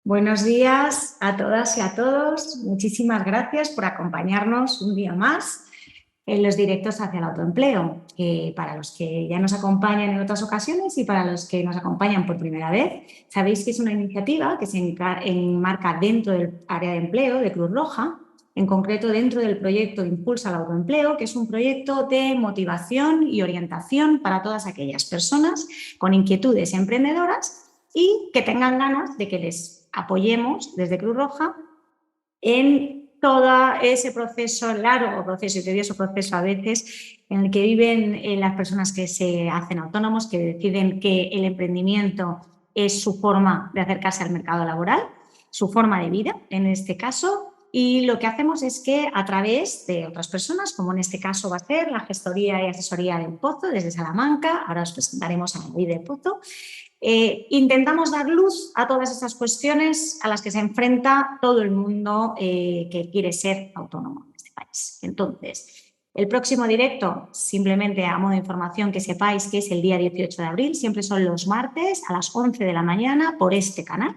Buenos días a todas y a todos. Muchísimas gracias por acompañarnos un día más en los directos hacia el autoempleo, que para los que ya nos acompañan en otras ocasiones y para los que nos acompañan por primera vez, sabéis que es una iniciativa que se enmarca dentro del área de empleo de Cruz Roja, en concreto dentro del proyecto Impulsa el Autoempleo, que es un proyecto de motivación y orientación para todas aquellas personas con inquietudes emprendedoras y que tengan ganas de que les apoyemos desde Cruz Roja en todo ese proceso, largo proceso y tedioso proceso a veces, en el que viven las personas que se hacen autónomos, que deciden que el emprendimiento es su forma de acercarse al mercado laboral, su forma de vida en este caso. Y lo que hacemos es que a través de otras personas, como en este caso va a ser la gestoría y asesoría del Pozo desde Salamanca, ahora os presentaremos a David del Pozo, intentamos dar luz a todas estas cuestiones a las que se enfrenta todo el mundo que quiere ser autónomo en este país. Entonces, el próximo directo, simplemente a modo de información que sepáis que es el día 18 de abril, siempre son los martes a las 11 de la mañana por este canal.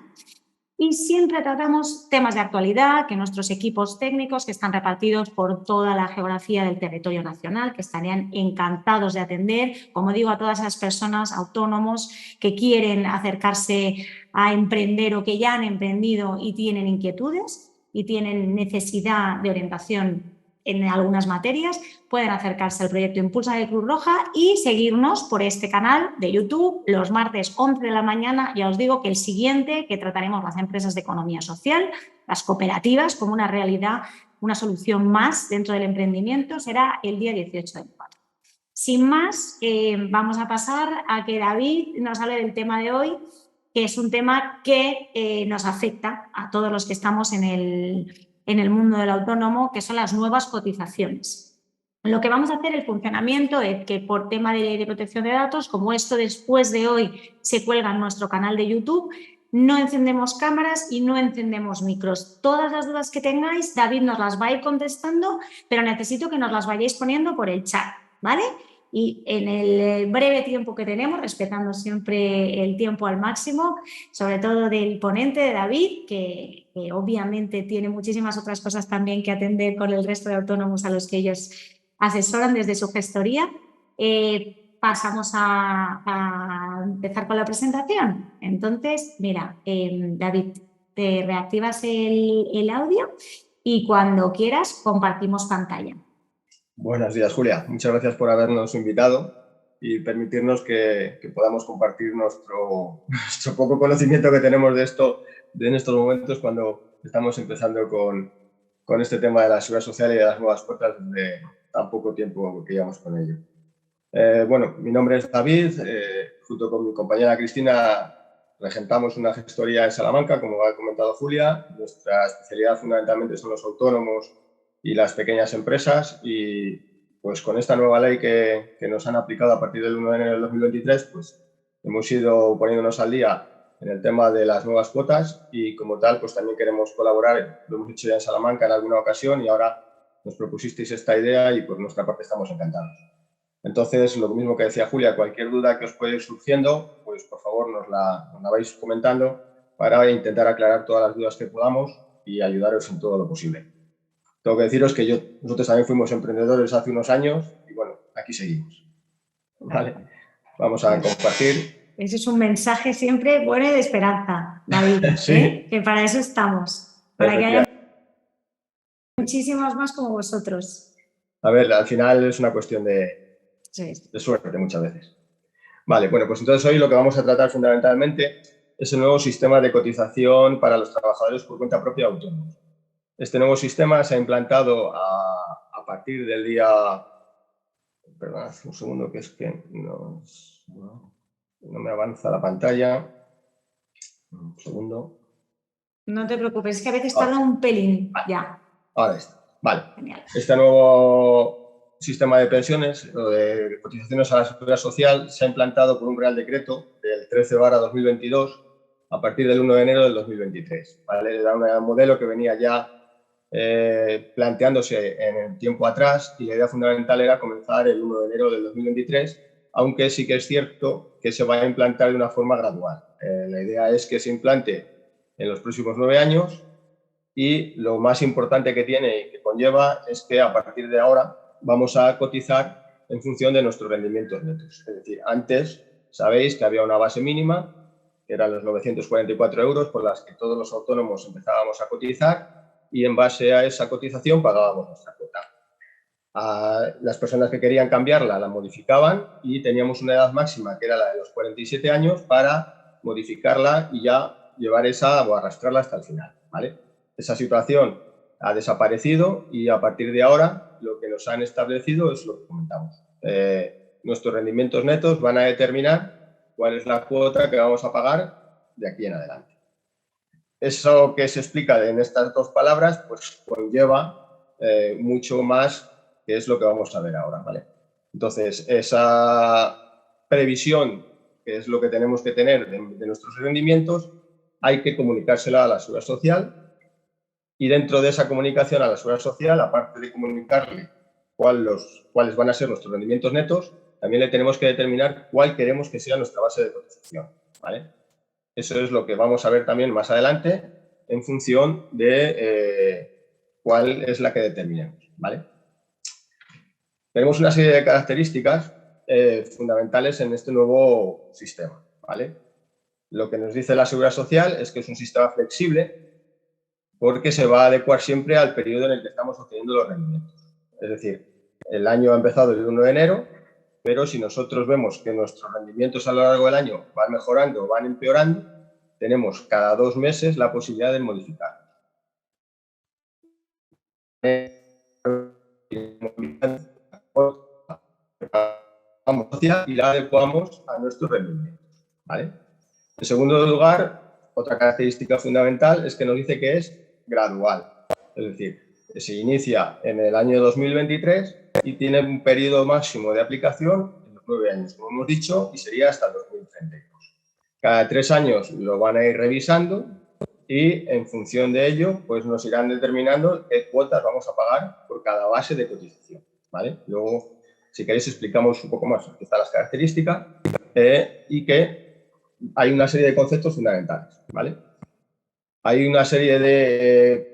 Y siempre tratamos temas de actualidad que nuestros equipos técnicos que están repartidos por toda la geografía del territorio nacional, que estarían encantados de atender, como digo, a todas esas personas autónomos que quieren acercarse a emprender o que ya han emprendido y tienen inquietudes y tienen necesidad de orientación en algunas materias, pueden acercarse al proyecto Impulsa de Cruz Roja y seguirnos por este canal de YouTube los martes 11 de la mañana. Ya os digo que el siguiente, que trataremos las empresas de economía social, las cooperativas como una realidad, una solución más dentro del emprendimiento, será el día 18 del 4. Sin más, vamos a pasar a que David nos hable del tema de hoy, que es un tema que nos afecta a todos los que estamos en el mundo del autónomo, que son las nuevas cotizaciones. Lo que vamos a hacer, el funcionamiento, es que por tema de protección de datos, como esto después de hoy se cuelga en nuestro canal de YouTube, no encendemos cámaras y no encendemos micros. Todas las dudas que tengáis, David nos las va a ir contestando, pero necesito que nos las vayáis poniendo por el chat, ¿vale? Y en el breve tiempo que tenemos, respetando siempre el tiempo al máximo, sobre todo del ponente de David, que obviamente tiene muchísimas otras cosas también que atender con el resto de autónomos a los que ellos asesoran desde su gestoría. Pasamos a empezar con la presentación. Entonces, mira, David, te reactivas el audio y cuando quieras compartimos pantalla. Buenos días, Julia. Muchas gracias por habernos invitado y permitirnos que podamos compartir nuestro poco conocimiento que tenemos de esto en estos momentos cuando estamos empezando con este tema de la seguridad social y de las nuevas cuotas de tan poco tiempo que llevamos con ello. Bueno, mi nombre es David. Junto con mi compañera Cristina regentamos una gestoría en Salamanca, como ha comentado Julia. Nuestra especialidad fundamentalmente son los autónomos y las pequeñas empresas, y pues con esta nueva ley que nos han aplicado a partir del 1 de enero del 2023, pues hemos ido poniéndonos al día en el tema de las nuevas cuotas y como tal pues también queremos colaborar. Lo hemos hecho ya en Salamanca en alguna ocasión y ahora nos propusisteis esta idea y por nuestra parte estamos encantados. Entonces, lo mismo que decía Julia, cualquier duda que os pueda ir surgiendo, pues por favor nos la vais comentando para intentar aclarar todas las dudas que podamos y ayudaros en todo lo posible. Tengo que deciros que nosotros también fuimos emprendedores hace unos años y bueno, aquí seguimos. ¿Vale? Vamos a compartir. Ese es un mensaje siempre bueno y de esperanza, David, Sí. que para eso estamos, para que haya muchísimos más como vosotros. A ver, al final es una cuestión de suerte muchas veces. Vale, bueno, pues entonces hoy lo que vamos a tratar fundamentalmente es el nuevo sistema de cotización para los trabajadores por cuenta propia autónomos. Este nuevo sistema se ha implantado a partir del día... Perdón, un segundo, que es que no me avanza la pantalla. Un segundo. No te preocupes, es que a veces tarda un pelín. Ya. Ahora está. Vale. Genial. Este nuevo sistema de pensiones o de cotizaciones a la seguridad social se ha implantado por un Real Decreto del 13/2022 a partir del 1 de enero del 2023. ¿Vale? Era un modelo que venía ya planteándose en el tiempo atrás y la idea fundamental era comenzar el 1 de enero del 2023, aunque sí que es cierto que se va a implantar de una forma gradual. La idea es que se implante en los próximos 9 años, y lo más importante que tiene y que conlleva es que a partir de ahora vamos a cotizar en función de nuestros rendimientos netos. Es decir, antes sabéis que había una base mínima, que eran los 944 euros por las que todos los autónomos empezábamos a cotizar, y en base a esa cotización pagábamos nuestra cuota. Las personas que querían cambiarla la modificaban y teníamos una edad máxima, que era la de los 47 años, para modificarla y ya llevar esa o arrastrarla hasta el final, ¿vale? Esa situación ha desaparecido y a partir de ahora lo que nos han establecido es lo que comentamos. Nuestros rendimientos netos van a determinar cuál es la cuota que vamos a pagar de aquí en adelante. Eso que se explica en estas dos palabras pues conlleva mucho más, que es lo que vamos a ver ahora, ¿vale? Entonces, esa previsión, que es lo que tenemos que tener de nuestros rendimientos, hay que comunicársela a la Seguridad Social, y dentro de esa comunicación a la Seguridad Social, aparte de comunicarle cuáles van a ser nuestros rendimientos netos, también le tenemos que determinar cuál queremos que sea nuestra base de cotización, ¿vale? Eso es lo que vamos a ver también más adelante en función de cuál es la que determinemos, ¿vale? Tenemos una serie de características fundamentales en este nuevo sistema, ¿vale? Lo que nos dice la Seguridad Social es que es un sistema flexible porque se va a adecuar siempre al periodo en el que estamos obteniendo los rendimientos. Es decir, el año ha empezado el 1 de enero, pero si nosotros vemos que nuestros rendimientos a lo largo del año van mejorando o van empeorando, tenemos cada 2 meses la posibilidad de modificar. Y la adecuamos a nuestros rendimientos, ¿vale? En segundo lugar, otra característica fundamental es que nos dice que es gradual. Es decir, que se inicia en el año 2023 y tiene un periodo máximo de aplicación en los 9 años, como hemos dicho, y sería hasta el 2032. Cada 3 años lo van a ir revisando y en función de ello pues nos irán determinando qué cuotas vamos a pagar por cada base de cotización, ¿vale? Luego, si queréis, explicamos un poco más aquí están las características y que hay una serie de conceptos fundamentales, ¿vale? Hay una serie de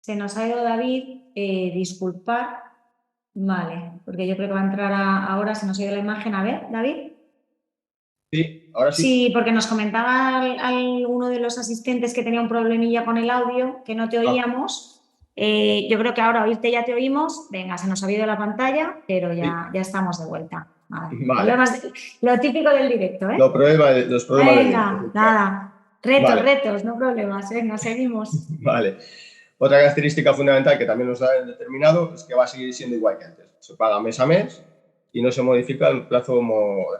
Se nos ha ido David, disculpar, vale, porque yo creo que va a entrar ahora, se nos ha ido la imagen. A ver, David. Sí, ahora sí. Sí, porque nos comentaba uno de los asistentes que tenía un problemilla con el audio, que no te oíamos. Yo creo que ahora oírte ya te oímos. Venga, se nos ha ido la pantalla, pero ya estamos de vuelta. Vale. Lo típico del directo, ¿eh? Los problemas Venga, nada. Retos, no problemas. Venga, seguimos. Vale. Otra característica fundamental que también nos ha determinado es que va a seguir siendo igual que antes. Se paga mes a mes y no se modifica el plazo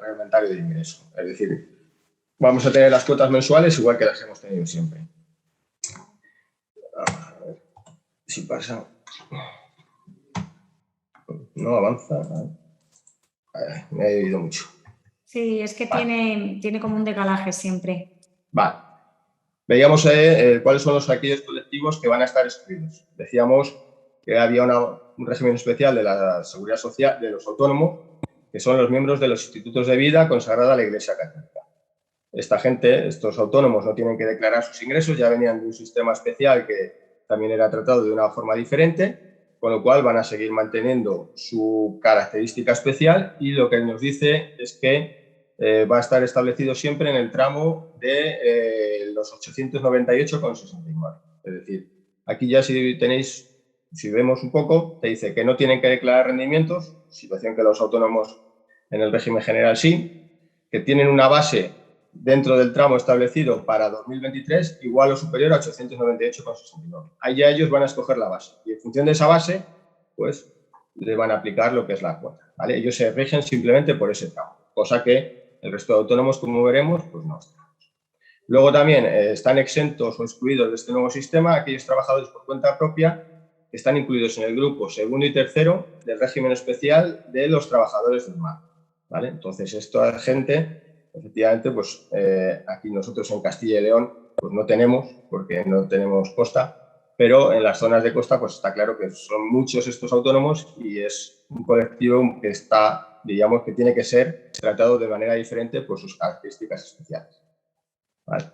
reglamentario de ingreso. Es decir, vamos a tener las cuotas mensuales igual que las hemos tenido siempre. A ver si pasa. No avanza. Me he oído mucho. Sí, es que tiene como un decalaje siempre. Vale. Veíamos cuáles son aquellos colectivos que van a estar excluidos. Decíamos que había un régimen especial de la Seguridad Social de los autónomos, que son los miembros de los institutos de vida consagrada a la Iglesia Católica. Esta gente, estos autónomos, no tienen que declarar sus ingresos, ya venían de un sistema especial que también era tratado de una forma diferente, con lo cual van a seguir manteniendo su característica especial y lo que nos dice es que va a estar establecido siempre en el tramo de los 898,69. Es decir, aquí ya si vemos un poco, te dice que no tienen que declarar rendimientos, situación que los autónomos en el régimen general sí, que tienen una base dentro del tramo establecido para 2023 igual o superior a 898,69. Ahí ya ellos van a escoger la base y en función de esa base, pues le van a aplicar lo que es la cuota, ¿vale? Ellos se rigen simplemente por ese tramo, cosa que el resto de autónomos, como veremos, pues no están. Luego también están exentos o excluidos de este nuevo sistema aquellos trabajadores por cuenta propia que están incluidos en el grupo segundo y tercero del régimen especial de los trabajadores del mar, ¿vale? Entonces, esta gente, efectivamente, pues aquí nosotros en Castilla y León pues no tenemos, porque no tenemos costa, pero en las zonas de costa pues está claro que son muchos estos autónomos y es un colectivo que está, digamos, que tiene que ser tratado de manera diferente por sus características especiales. ¿Vale?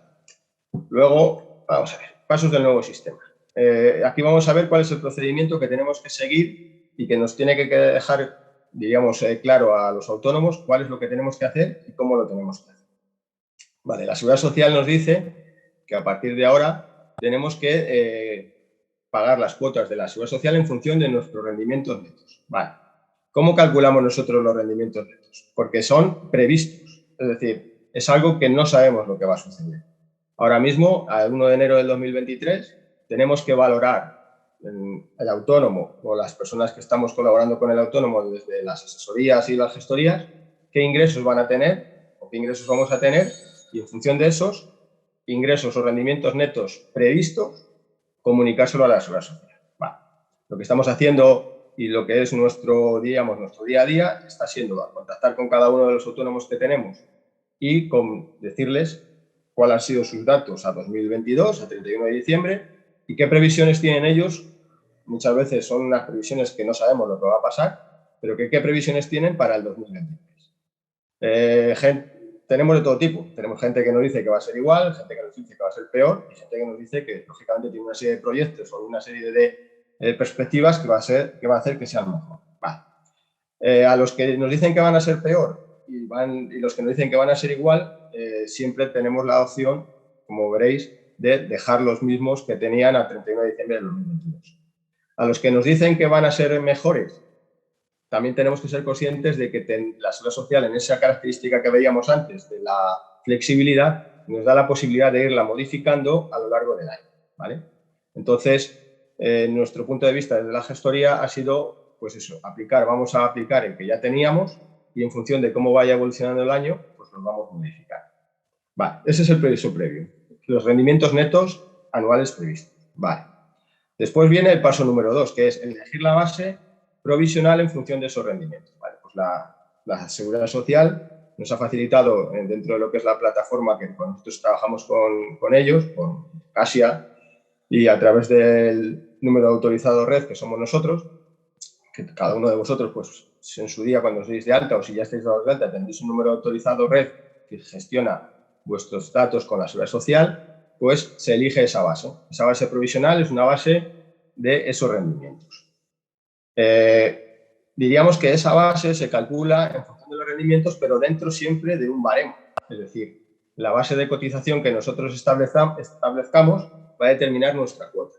Luego, vamos a ver, pasos del nuevo sistema. Aquí vamos a ver cuál es el procedimiento que tenemos que seguir y que nos tiene que dejar, digamos, claro a los autónomos cuál es lo que tenemos que hacer y cómo lo tenemos que hacer. Vale, la Seguridad Social nos dice que a partir de ahora tenemos que pagar las cuotas de la Seguridad Social en función de nuestros rendimientos netos. Vale. ¿Cómo calculamos nosotros los rendimientos netos? Porque son previstos, es decir, es algo que no sabemos lo que va a suceder. Ahora mismo, al 1 de enero del 2023, tenemos que valorar el autónomo o las personas que estamos colaborando con el autónomo desde las asesorías y las gestorías, qué ingresos van a tener o qué ingresos vamos a tener y en función de esos ingresos o rendimientos netos previstos, comunicárselo a la Seguridad Social. Vale. Lo que estamos haciendo y lo que es nuestro, digamos, nuestro día a día está siendo contactar con cada uno de los autónomos que tenemos y decirles cuáles han sido sus datos a 2022, a 31 de diciembre, y qué previsiones tienen ellos. Muchas veces son unas previsiones que no sabemos lo que va a pasar, pero qué previsiones tienen para el 2023. Tenemos de todo tipo. Tenemos gente que nos dice que va a ser igual, gente que nos dice que va a ser peor, y gente que nos dice que, lógicamente, tiene una serie de proyectos o una serie de perspectivas que va a hacer que sean mejor. Vale. A los que nos dicen que van a ser peor y los que nos dicen que van a ser igual, siempre tenemos la opción, como veréis, de dejar los mismos que tenían a 31 de diciembre de 2022. A los que nos dicen que van a ser mejores, también tenemos que ser conscientes de que la Seguridad Social, en esa característica que veíamos antes de la flexibilidad, nos da la posibilidad de irla modificando a lo largo del año. ¿Vale? Entonces, nuestro punto de vista desde la gestoría ha sido, pues eso, vamos a aplicar el que ya teníamos y en función de cómo vaya evolucionando el año, pues los vamos a modificar. Vale, ese es el previso previo. Los rendimientos netos anuales previstos. Vale. Después viene el paso número 2, que es elegir la base provisional en función de esos rendimientos. Vale, pues la Seguridad Social nos ha facilitado, dentro de lo que es la plataforma que nosotros trabajamos con ellos, con Casia, y a través del número autorizado red, que somos nosotros, que cada uno de vosotros, pues en su día, cuando os deis de alta o si ya estáis dados de alta, tendréis un número autorizado red que gestiona vuestros datos con la Seguridad Social, pues se elige esa base. Esa base provisional es una base de esos rendimientos. Diríamos que esa base se calcula en función de los rendimientos, pero dentro siempre de un baremo. Es decir, la base de cotización que nosotros establezcamos va a determinar nuestra cuota.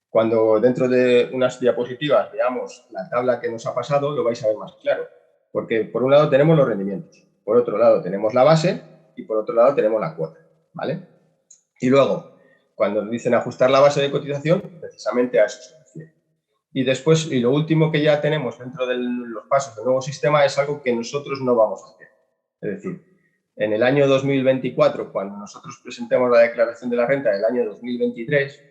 Cuando dentro de unas diapositivas veamos la tabla que nos ha pasado, lo vais a ver más claro. Porque por un lado tenemos los rendimientos, por otro lado tenemos la base y por otro lado tenemos la cuota. ¿Vale? Y luego, cuando nos dicen ajustar la base de cotización, precisamente a eso se refiere. Y después, y lo último que ya tenemos dentro de los pasos del nuevo sistema es algo que nosotros no vamos a hacer. Es decir, en el año 2024, cuando nosotros presentemos la declaración de la renta del año 2023,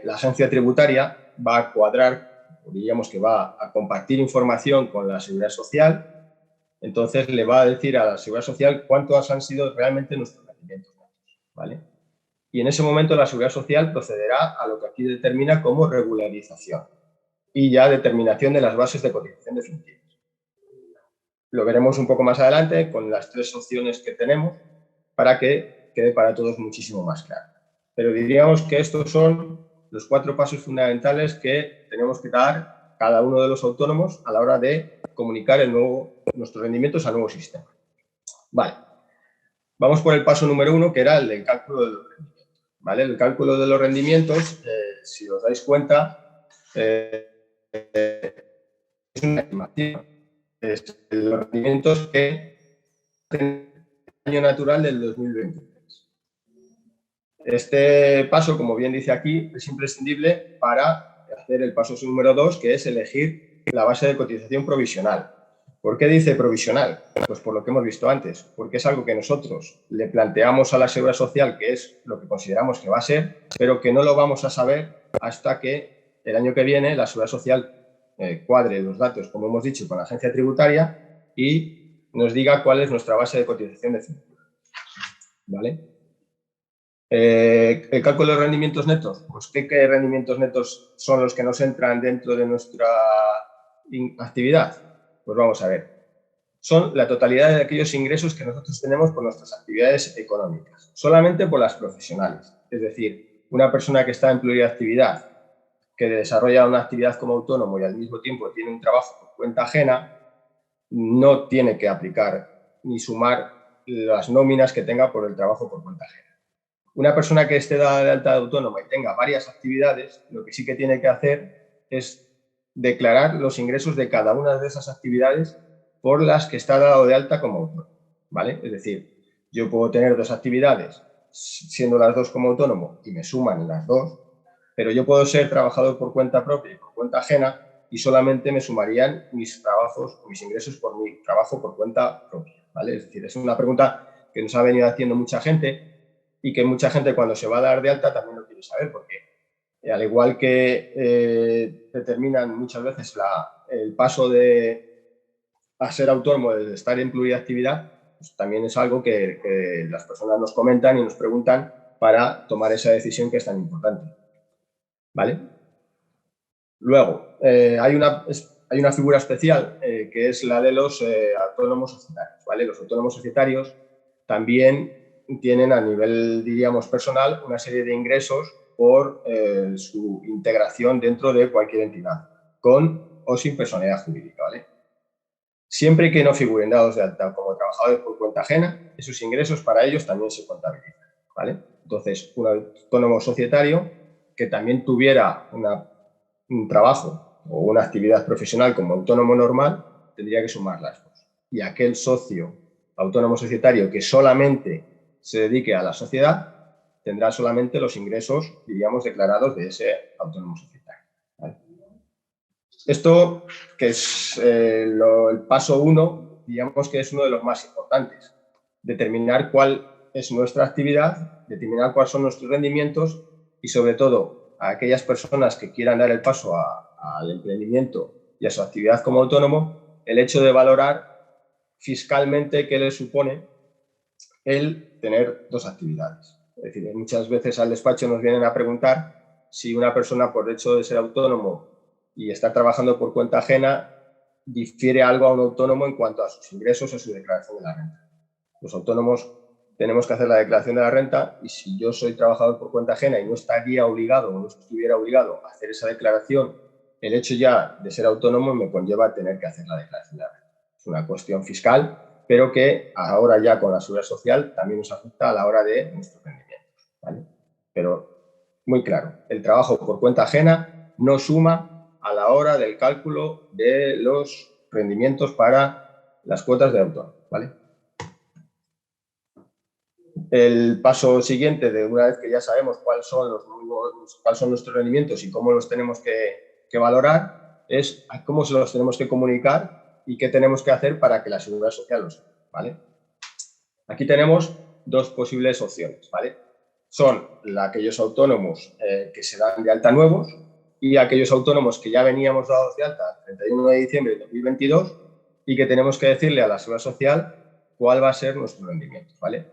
la agencia tributaria va a cuadrar, diríamos que va a compartir información con la Seguridad Social, entonces le va a decir a la Seguridad Social cuántos han sido realmente nuestros rendimientos. ¿Vale? Y en ese momento la Seguridad Social procederá a lo que aquí determina como regularización y ya determinación de las bases de cotización definitivas. Lo veremos un poco más adelante con las 3 opciones que tenemos para que quede para todos muchísimo más claro. Pero diríamos que estos son los 4 pasos fundamentales que tenemos que dar cada uno de los autónomos a la hora de comunicar nuestros rendimientos al nuevo sistema. Vale. Vamos por el paso número 1, que era el del cálculo de los rendimientos. ¿Vale? El cálculo de los rendimientos, si os dais cuenta, es una estimación. Es los rendimientos que hacen el año natural del 2023. Este paso, como bien dice aquí, es imprescindible para hacer el paso número 2, que es elegir la base de cotización provisional. ¿Por qué dice provisional? Pues por lo que hemos visto antes, porque es algo que nosotros le planteamos a la Seguridad Social, que es lo que consideramos que va a ser, pero que no lo vamos a saber hasta que el año que viene la Seguridad Social cuadre los datos, como hemos dicho, con la agencia tributaria y nos diga cuál es nuestra base de cotización definitiva. ¿Vale? El cálculo de rendimientos netos, pues ¿qué rendimientos netos son los que nos entran dentro de nuestra actividad? Pues vamos a ver. Son la totalidad de aquellos ingresos que nosotros tenemos por nuestras actividades económicas, solamente por las profesionales. Es decir, una persona que está en pluriactividad, que desarrolla una actividad como autónomo y al mismo tiempo tiene un trabajo por cuenta ajena, no tiene que aplicar ni sumar las nóminas que tenga por el trabajo por cuenta ajena. Una persona que esté dada de alta de autónoma y tenga varias actividades, lo que sí que tiene que hacer es declarar los ingresos de cada una de esas actividades por las que está dado de alta como autónomo, ¿vale? Es decir, yo puedo tener dos actividades, siendo las dos como autónomo, y me suman las dos, pero yo puedo ser trabajador por cuenta propia y por cuenta ajena y solamente me sumarían mis trabajos o mis ingresos por mi trabajo por cuenta propia, ¿vale? Es decir, es una pregunta que nos ha venido haciendo mucha gente y que mucha gente cuando se va a dar de alta también lo quiere saber, porque al igual que determinan muchas veces el paso a ser autónomo, de estar en pluriactividad, pues también es algo que las personas nos comentan y nos preguntan para tomar esa decisión que es tan importante. ¿Vale? Luego, hay una figura especial que es la de los autónomos societarios, ¿vale? Los autónomos societarios también tienen a nivel, diríamos, personal una serie de ingresos por su integración dentro de cualquier entidad, con o sin personalidad jurídica, ¿vale? Siempre que no figuren dados de alta como trabajadores por cuenta ajena, esos ingresos para ellos también se contabilizan, ¿vale? Entonces, un autónomo societario que también tuviera un trabajo o una actividad profesional como autónomo normal, tendría que sumar las dos. Y aquel socio autónomo societario que solamente se dedique a la sociedad, tendrá solamente los ingresos, diríamos, declarados de ese autónomo societario, ¿vale? Esto, que es el paso 1, digamos que es uno de los más importantes. Determinar cuál es nuestra actividad, determinar cuáles son nuestros rendimientos y, sobre todo, a aquellas personas que quieran dar el paso al emprendimiento y a su actividad como autónomo, el hecho de valorar fiscalmente qué les supone el tener dos actividades. Es decir, muchas veces al despacho nos vienen a preguntar si una persona, por el hecho de ser autónomo y estar trabajando por cuenta ajena, difiere algo a un autónomo en cuanto a sus ingresos o su declaración de la renta. Los autónomos tenemos que hacer la declaración de la renta y si yo soy trabajador por cuenta ajena y no estaría obligado o no estuviera obligado a hacer esa declaración, el hecho ya de ser autónomo me conlleva a tener que hacer la declaración de la renta. Es una cuestión fiscal, pero que ahora ya con la seguridad social también nos afecta a la hora de nuestros rendimientos, ¿vale? Pero muy claro, el trabajo por cuenta ajena no suma a la hora del cálculo de los rendimientos para las cuotas de autónomo, ¿vale? El paso siguiente, de una vez que ya sabemos cuáles son nuestros rendimientos y cómo los tenemos que valorar, es cómo se los tenemos que comunicar y qué tenemos que hacer para que la seguridad social lo sepa, ¿vale? Aquí tenemos dos posibles opciones, ¿vale? Son aquellos autónomos que se dan de alta nuevos y aquellos autónomos que ya veníamos dados de alta el 31 de diciembre de 2022 y que tenemos que decirle a la seguridad social cuál va a ser nuestro rendimiento, ¿vale?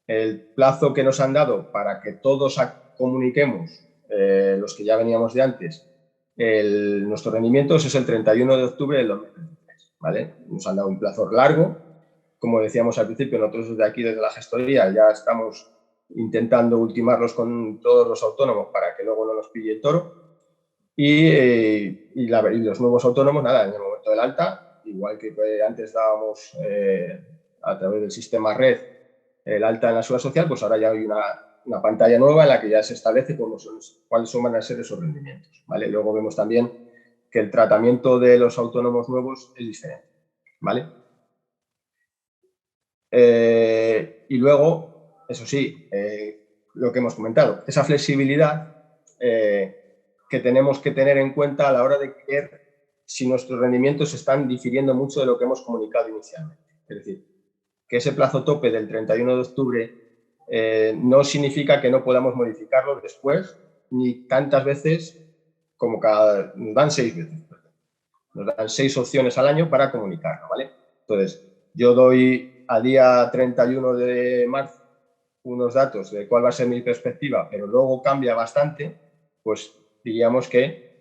El plazo que nos han dado para que todos comuniquemos, los que ya veníamos de antes, nuestros rendimientos es el 31 de octubre del 2023, ¿vale? Nos han dado un plazo largo. Como decíamos al principio, nosotros desde aquí, desde la gestoría, ya estamos intentando ultimarlos con todos los autónomos para que luego no nos pille el toro. Y los nuevos autónomos, nada, en el momento del alta, igual que antes dábamos a través del sistema red el alta en la seguridad social, pues ahora ya hay una pantalla nueva en la que ya se establece cuáles van a ser esos rendimientos, ¿vale? Luego vemos también que el tratamiento de los autónomos nuevos es diferente, ¿vale? Y luego, eso sí, lo que hemos comentado, esa flexibilidad que tenemos que tener en cuenta a la hora de ver si nuestros rendimientos están difiriendo mucho de lo que hemos comunicado inicialmente. Es decir, que ese plazo tope del 31 de octubre no significa que no podamos modificarlo después, ni tantas veces como nos dan 6 veces. Nos dan 6 opciones al año para comunicarlo, ¿vale? Entonces, yo doy a día 31 de marzo unos datos de cuál va a ser mi perspectiva, pero luego cambia bastante, pues diríamos que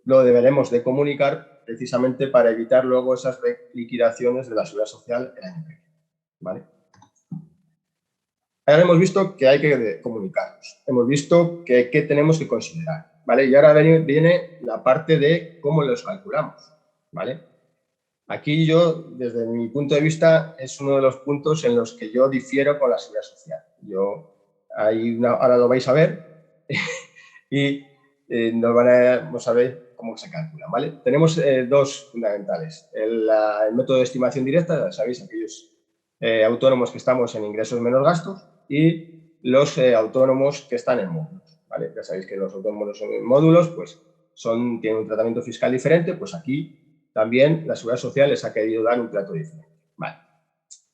lo deberemos de comunicar precisamente para evitar luego esas liquidaciones de la seguridad social el año que viene, ¿vale? Ahora hemos visto que hay que comunicarnos, hemos visto que tenemos que considerar, ¿vale? Y ahora viene la parte de cómo los calculamos, ¿vale? Aquí yo, desde mi punto de vista, es uno de los puntos en los que yo difiero con la seguridad social. Ahora lo vais a ver y vamos a ver cómo se calcula, ¿vale? Tenemos dos fundamentales. El método de estimación directa, ya sabéis, aquellos autónomos que estamos en ingresos menos gastos, y los autónomos que están en módulos, ¿vale? Ya sabéis que los autónomos en módulos pues, tienen un tratamiento fiscal diferente, pues aquí también la Seguridad Social les ha querido dar un trato diferente. Vale.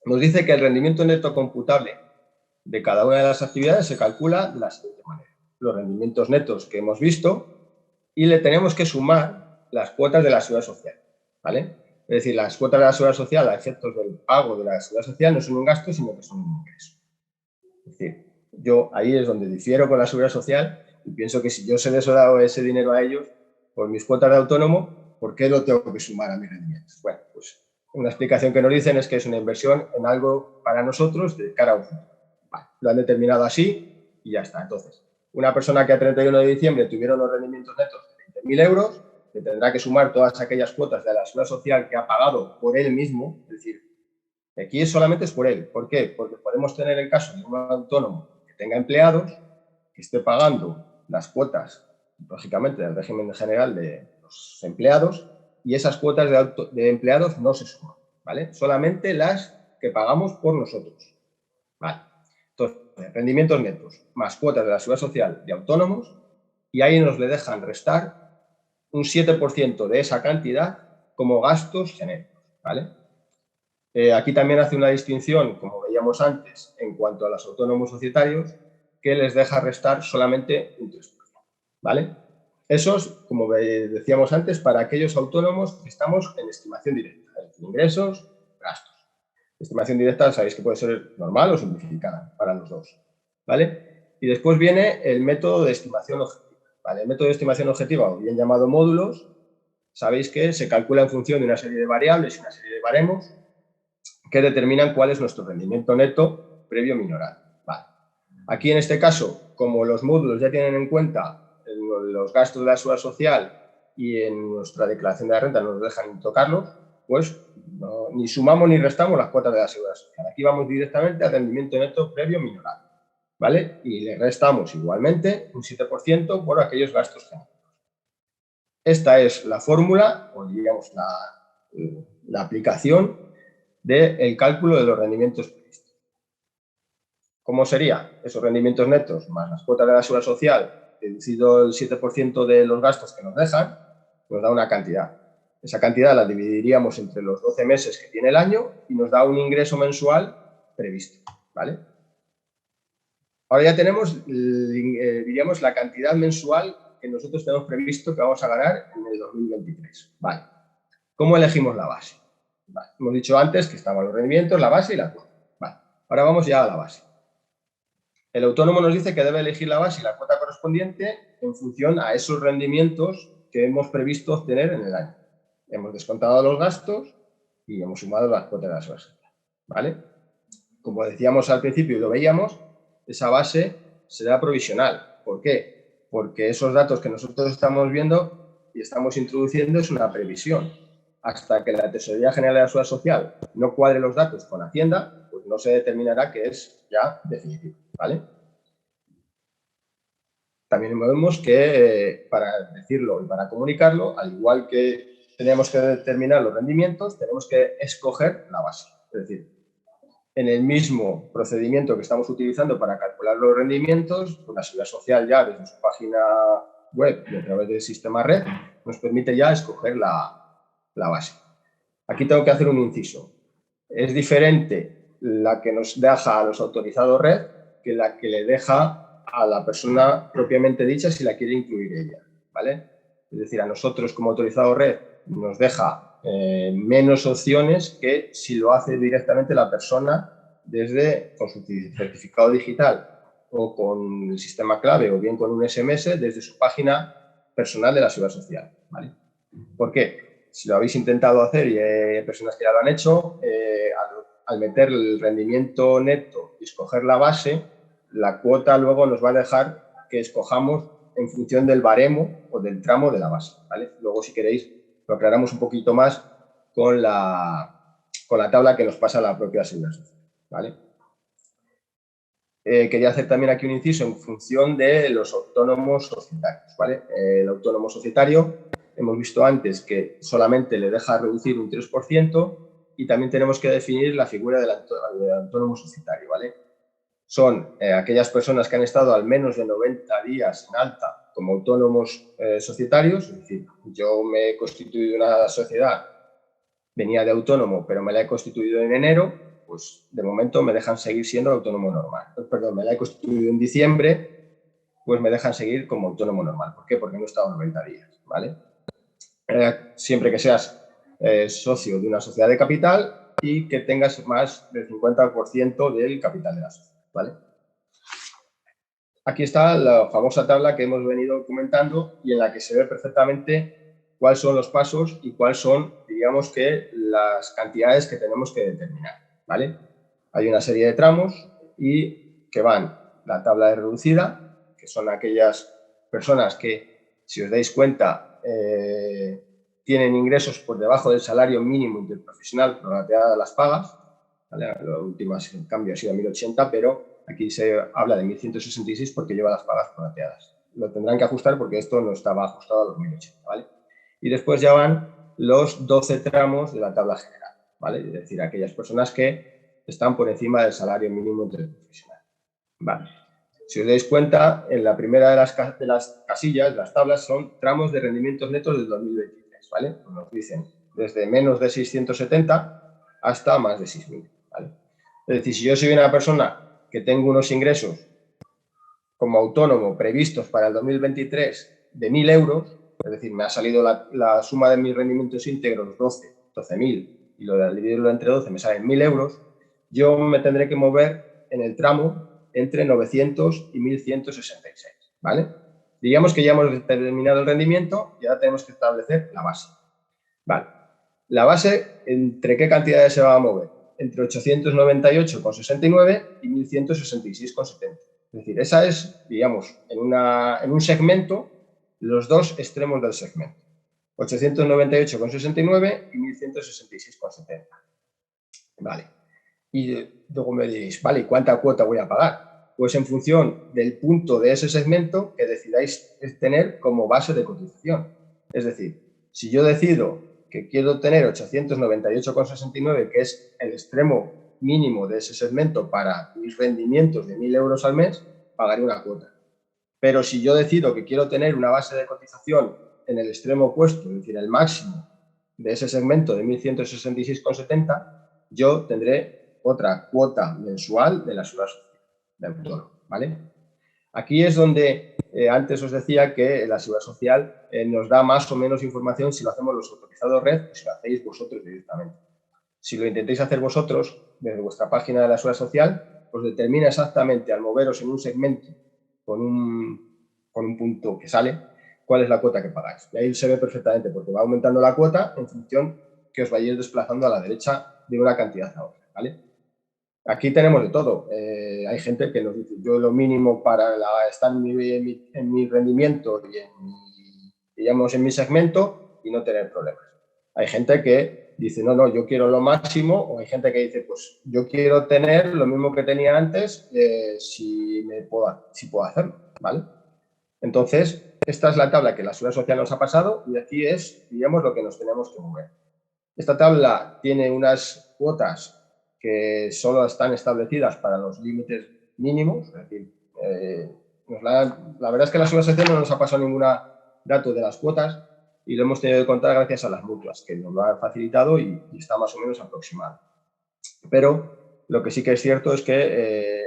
Nos dice que el rendimiento neto computable de cada una de las actividades se calcula de la siguiente manera. Los rendimientos netos que hemos visto y le tenemos que sumar las cuotas de la Seguridad Social, ¿vale? Es decir, las cuotas de la Seguridad Social a efectos del pago de la Seguridad Social no son un gasto, sino que son un ingreso. Es decir, yo ahí es donde difiero con la Seguridad Social y pienso que si yo se les he dado ese dinero a ellos por mis cuotas de autónomo, ¿por qué lo tengo que sumar a mis rendimientos? Bueno, pues una explicación que nos dicen es que es una inversión en algo para nosotros de cara a un futuro. Vale, lo han determinado así y ya está. Entonces, una persona que a 31 de diciembre tuviera unos rendimientos netos de 20.000 euros, le tendrá que sumar todas aquellas cuotas de la Seguridad Social que ha pagado por él mismo, es decir, aquí solamente es por él. ¿Por qué? Porque podemos tener el caso de un autónomo que tenga empleados, que esté pagando las cuotas, lógicamente, del régimen general de los empleados, y esas cuotas de empleados no se suman, ¿vale? Solamente las que pagamos por nosotros, ¿vale? Entonces, rendimientos netos más cuotas de la Seguridad Social de autónomos, y ahí nos le dejan restar un 7% de esa cantidad como gastos genéricos, ¿vale? Aquí también hace una distinción, como veíamos antes, en cuanto a los autónomos societarios, que les deja restar solamente un 3%, ¿vale? Esos, como decíamos antes, para aquellos autónomos que estamos en estimación directa, es decir, ingresos, gastos. Estimación directa sabéis que puede ser normal o simplificada para los dos, ¿vale? Y después viene el método de estimación objetiva, ¿vale? El método de estimación objetiva, o bien llamado módulos, sabéis que se calcula en función de una serie de variables y una serie de baremos que determinan cuál es nuestro rendimiento neto previo minorado. Vale. Aquí, en este caso, como los módulos ya tienen en cuenta los gastos de la Seguridad Social y en nuestra declaración de la renta no nos dejan tocarlos, pues ni sumamos ni restamos las cuotas de la Seguridad Social. Aquí vamos directamente al rendimiento neto previo minorado, ¿vale? Y le restamos igualmente un 7% por aquellos gastos genéricos. Esta es la fórmula, o digamos la aplicación del cálculo de los rendimientos previstos. ¿Cómo sería? Esos rendimientos netos más las cuotas de la Seguridad Social, deducido el 7% de los gastos que nos dejan, nos da una cantidad. Esa cantidad la dividiríamos entre los 12 meses que tiene el año y nos da un ingreso mensual previsto, ¿vale? Ahora ya tenemos, diríamos, la cantidad mensual que nosotros tenemos previsto que vamos a ganar en el 2023, ¿vale? ¿Cómo elegimos la base? Vale. Hemos dicho antes que estaban los rendimientos, la base y la cuota. Vale. Ahora vamos ya a la base. El autónomo nos dice que debe elegir la base y la cuota correspondiente en función a esos rendimientos que hemos previsto obtener en el año. Hemos descontado los gastos y hemos sumado las cuotas de la Seguridad Social, ¿vale? Como decíamos al principio y lo veíamos, esa base será provisional. ¿Por qué? Porque esos datos que nosotros estamos viendo y estamos introduciendo es una previsión. Hasta que la Tesorería General de la Seguridad Social no cuadre los datos con Hacienda, pues no se determinará que es ya definitivo, ¿vale? También vemos que, para decirlo y para comunicarlo, al igual que tenemos que determinar los rendimientos, tenemos que escoger la base. Es decir, en el mismo procedimiento que estamos utilizando para calcular los rendimientos, pues la Seguridad Social ya desde su página web y a través del sistema red nos permite ya escoger la base. Aquí tengo que hacer un inciso. Es diferente la que nos deja a los autorizados red que la que le deja a la persona propiamente dicha si la quiere incluir ella, ¿vale? Es decir, a nosotros como autorizado red nos deja menos opciones que si lo hace directamente la persona desde con su certificado digital o con el sistema clave o bien con un SMS desde su página personal de la Seguridad Social, ¿vale? ¿Por qué? Si lo habéis intentado hacer y hay personas que ya lo han hecho, al meter el rendimiento neto y escoger la base, la cuota luego nos va a dejar que escojamos en función del baremo o del tramo de la base, ¿vale? Luego, si queréis, lo aclaramos un poquito más con la tabla que nos pasa la propia Seguridad Social, ¿vale? Quería hacer también aquí un inciso en función de los autónomos societarios, ¿vale? El autónomo societario, hemos visto antes que solamente le deja reducir un 3% y también tenemos que definir la figura del autónomo societario, ¿vale? Son aquellas personas que han estado al menos de 90 días en alta como autónomos societarios, es decir, yo me he constituido una sociedad, venía de autónomo, pero me la he constituido en enero, pues de momento me dejan seguir siendo autónomo normal. Perdón, me la he constituido en diciembre, pues me dejan seguir como autónomo normal. ¿Por qué? Porque no he estado 90 días, ¿vale? Siempre que seas socio de una sociedad de capital y que tengas más del 50% del capital de la sociedad, ¿vale? Aquí está la famosa tabla que hemos venido comentando y en la que se ve perfectamente cuáles son los pasos y cuáles son, digamos que, las cantidades que tenemos que determinar, ¿vale? Hay una serie de tramos y que van la tabla de reducida, que son aquellas personas que, si os dais cuenta, tienen ingresos por debajo del salario mínimo interprofesional prorrateada las pagas, ¿vale? La última, en cambio, ha sido 1.080, pero aquí se habla de 1.166 porque lleva las pagas prorrateadas. Lo tendrán que ajustar porque esto no estaba ajustado a los 1.080, ¿vale? Y después ya van los 12 tramos de la tabla general, ¿vale? Es decir, aquellas personas que están por encima del salario mínimo interprofesional, ¿vale? Si os dais cuenta, en la primera de las casillas, las tablas son tramos de rendimientos netos del 2023, ¿vale? Pues nos dicen desde menos de 670 hasta más de 6.000, ¿vale? Es decir, si yo soy una persona que tengo unos ingresos como autónomo previstos para el 2023 de 1.000 euros, es decir, me ha salido la suma de mis rendimientos íntegros 12.000 y lo de dividirlo entre 12 me salen 1.000 euros, yo me tendré que mover en el tramo entre 900 y 1.166, ¿vale? Digamos que ya hemos determinado el rendimiento y ahora tenemos que establecer la base, ¿vale? La base, ¿entre qué cantidades se va a mover? Entre 898,69 y 1.166,70. Es decir, esa es, digamos, en un segmento, los dos extremos del segmento. 898,69 y 1.166,70. Vale. Y luego me diréis, vale, ¿y cuánta cuota voy a pagar? Pues en función del punto de ese segmento que decidáis tener como base de cotización. Es decir, si yo decido que quiero tener 898,69, que es el extremo mínimo de ese segmento para mis rendimientos de 1.000 euros al mes, pagaré una cuota. Pero si yo decido que quiero tener una base de cotización en el extremo opuesto, es decir, el máximo de ese segmento de 1.166,70, yo tendré otra cuota mensual de la Seguridad Social de autónomo, ¿vale? Aquí es donde antes os decía que la Seguridad Social nos da más o menos información si lo hacemos los autorizados red o si lo hacéis vosotros directamente. Si lo intentáis hacer vosotros desde vuestra página de la Seguridad Social, os determina exactamente al moveros en un segmento con un punto que sale cuál es la cuota que pagáis. Y ahí se ve perfectamente porque va aumentando la cuota en función que os vayáis desplazando a la derecha de una cantidad a otra, ¿vale? Aquí tenemos de todo. Hay gente que nos dice, yo lo mínimo para estar en mi rendimiento y digamos, en mi segmento y no tener problemas. Hay gente que dice, no, yo quiero lo máximo, o hay gente que dice, pues yo quiero tener lo mismo que tenía antes si puedo hacerlo, ¿vale? Entonces, esta es la tabla que la Seguridad Social nos ha pasado y aquí es, digamos, lo que nos tenemos que mover. Esta tabla tiene unas cuotas que solo están establecidas para los límites mínimos, es decir, la verdad es que la Seguridad Social no nos ha pasado ningún dato de las cuotas y lo hemos tenido que contar gracias a las mutuas, que nos lo han facilitado y está más o menos aproximado. Pero lo que sí que es cierto es que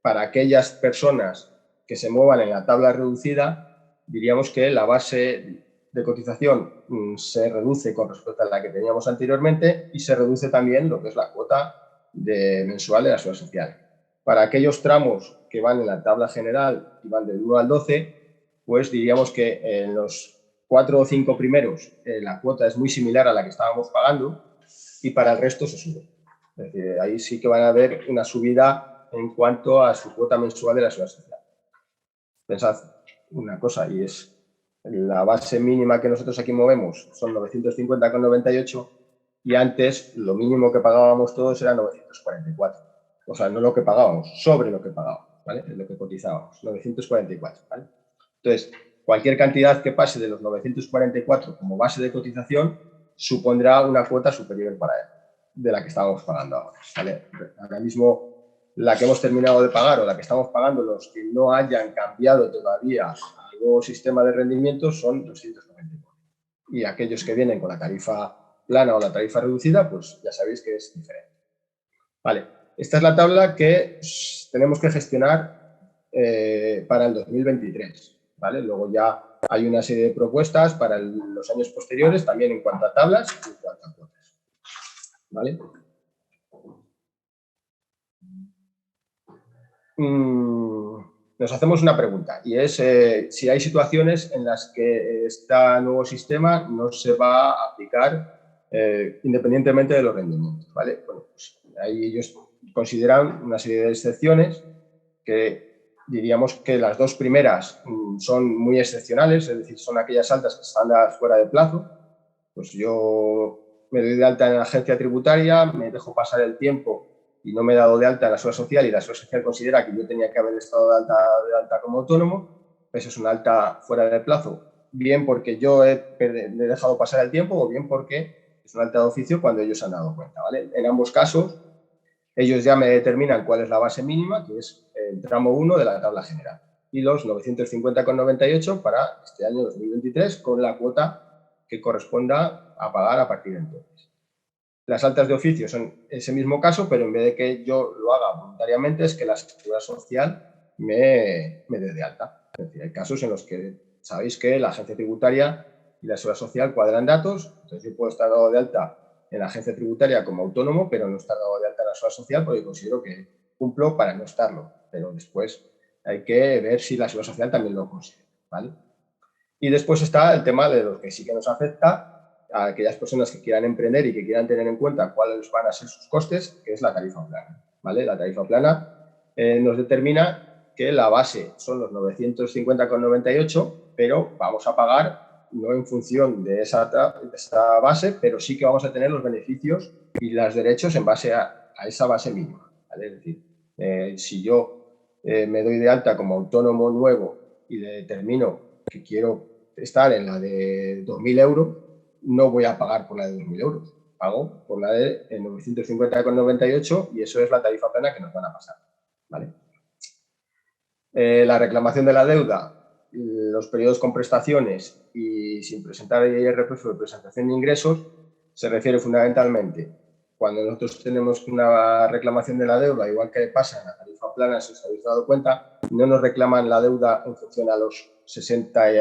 para aquellas personas que se muevan en la tabla reducida, diríamos que la base de cotización se reduce con respecto a la que teníamos anteriormente y se reduce también lo que es la cuota mensual de la Seguridad Social. Para aquellos tramos que van en la tabla general y van del 1 al 12, pues diríamos que en los 4 o 5 primeros la cuota es muy similar a la que estábamos pagando y para el resto se sube. Es decir, ahí sí que van a haber una subida en cuanto a su cuota mensual de la Seguridad Social. Pensad una cosa, y es la base mínima que nosotros aquí movemos son 950,98 y antes lo mínimo que pagábamos todos era 944. O sea, no lo que pagábamos, sobre lo que pagábamos, ¿vale? Es lo que cotizábamos, 944, ¿vale? Entonces, cualquier cantidad que pase de los 944 como base de cotización supondrá una cuota superior para él, de la que estábamos pagando ahora, ¿vale? Ahora mismo, la que hemos terminado de pagar o la que estamos pagando los que no hayan cambiado todavía al nuevo sistema de rendimiento son 294. Y aquellos que vienen con la tarifa plana o la tarifa reducida, pues ya sabéis que es diferente. Vale, esta es la tabla que tenemos que gestionar para el 2023, ¿vale? Luego ya hay una serie de propuestas para los años posteriores, también en cuanto a tablas y en cuanto a cuotas, ¿vale? Nos hacemos una pregunta y es si hay situaciones en las que este nuevo sistema no se va a aplicar independientemente de los rendimientos, ¿vale? Bueno, pues ahí ellos consideran una serie de excepciones que diríamos que las dos primeras son muy excepcionales, es decir, son aquellas altas que están dadas fuera de plazo. Pues yo me doy de alta en la agencia tributaria, me dejo pasar el tiempo y no me he dado de alta en la Seguridad Social y la Seguridad Social considera que yo tenía que haber estado de alta como autónomo, eso es una alta fuera de plazo, bien porque yo he dejado pasar el tiempo o bien porque es una alta de oficio cuando ellos se han dado cuenta, ¿vale? En ambos casos, ellos ya me determinan cuál es la base mínima, que es el tramo 1 de la tabla general, y los 950,98 para este año 2023 con la cuota que corresponda a pagar a partir de entonces. Las altas de oficio son ese mismo caso, pero en vez de que yo lo haga voluntariamente, es que la Seguridad Social me dé de alta. Es decir, hay casos en los que sabéis que la agencia tributaria y la Seguridad Social cuadran datos, entonces yo puedo estar dado de alta en la agencia tributaria como autónomo, pero no estar dado de alta en la Seguridad Social porque considero que cumplo para no estarlo. Pero después hay que ver si la Seguridad Social también lo considera, ¿vale? Y después está el tema de lo que sí que nos afecta a aquellas personas que quieran emprender y que quieran tener en cuenta cuáles van a ser sus costes, que es la tarifa plana, ¿vale? La tarifa plana nos determina que la base son los 950,98, pero vamos a pagar no en función de esa base, pero sí que vamos a tener los beneficios y los derechos en base a esa base mínima, ¿vale? Es decir, si yo me doy de alta como autónomo nuevo y determino que quiero estar en la de 2.000 euros, no voy a pagar por la de 2.000 euros, pago por la de 950,98 y eso es la tarifa plana que nos van a pasar, ¿vale? La reclamación de la deuda, los periodos con prestaciones y sin presentar IRPF o presentación de ingresos se refiere fundamentalmente cuando nosotros tenemos una reclamación de la deuda, igual que pasa en la tarifa plana, si os habéis dado cuenta, no nos reclaman la deuda en función a los 60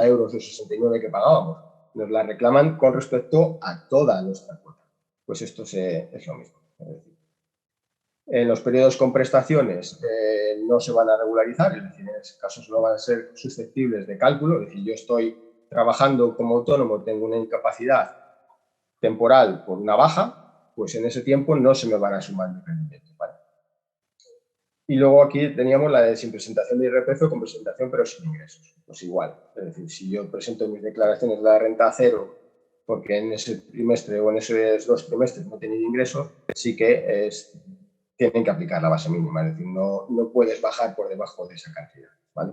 euros o 69 que pagábamos, nos la reclaman con respecto a toda nuestra cuota. Pues esto es lo mismo. Es decir, en los periodos con prestaciones no se van a regularizar, es decir, en ese caso no van a ser susceptibles de cálculo, es decir, yo estoy trabajando como autónomo, tengo una incapacidad temporal por una baja, pues en ese tiempo no se me van a sumar mis rendimientos, ¿vale? Y luego aquí teníamos la de sin presentación de IRPF o con presentación pero sin ingresos. Pues igual, es decir, si yo presento mis declaraciones de la renta a cero porque en ese trimestre o en esos 2 trimestres no he tenido ingresos, sí que tienen que aplicar la base mínima, es decir, no puedes bajar por debajo de esa cantidad, ¿vale?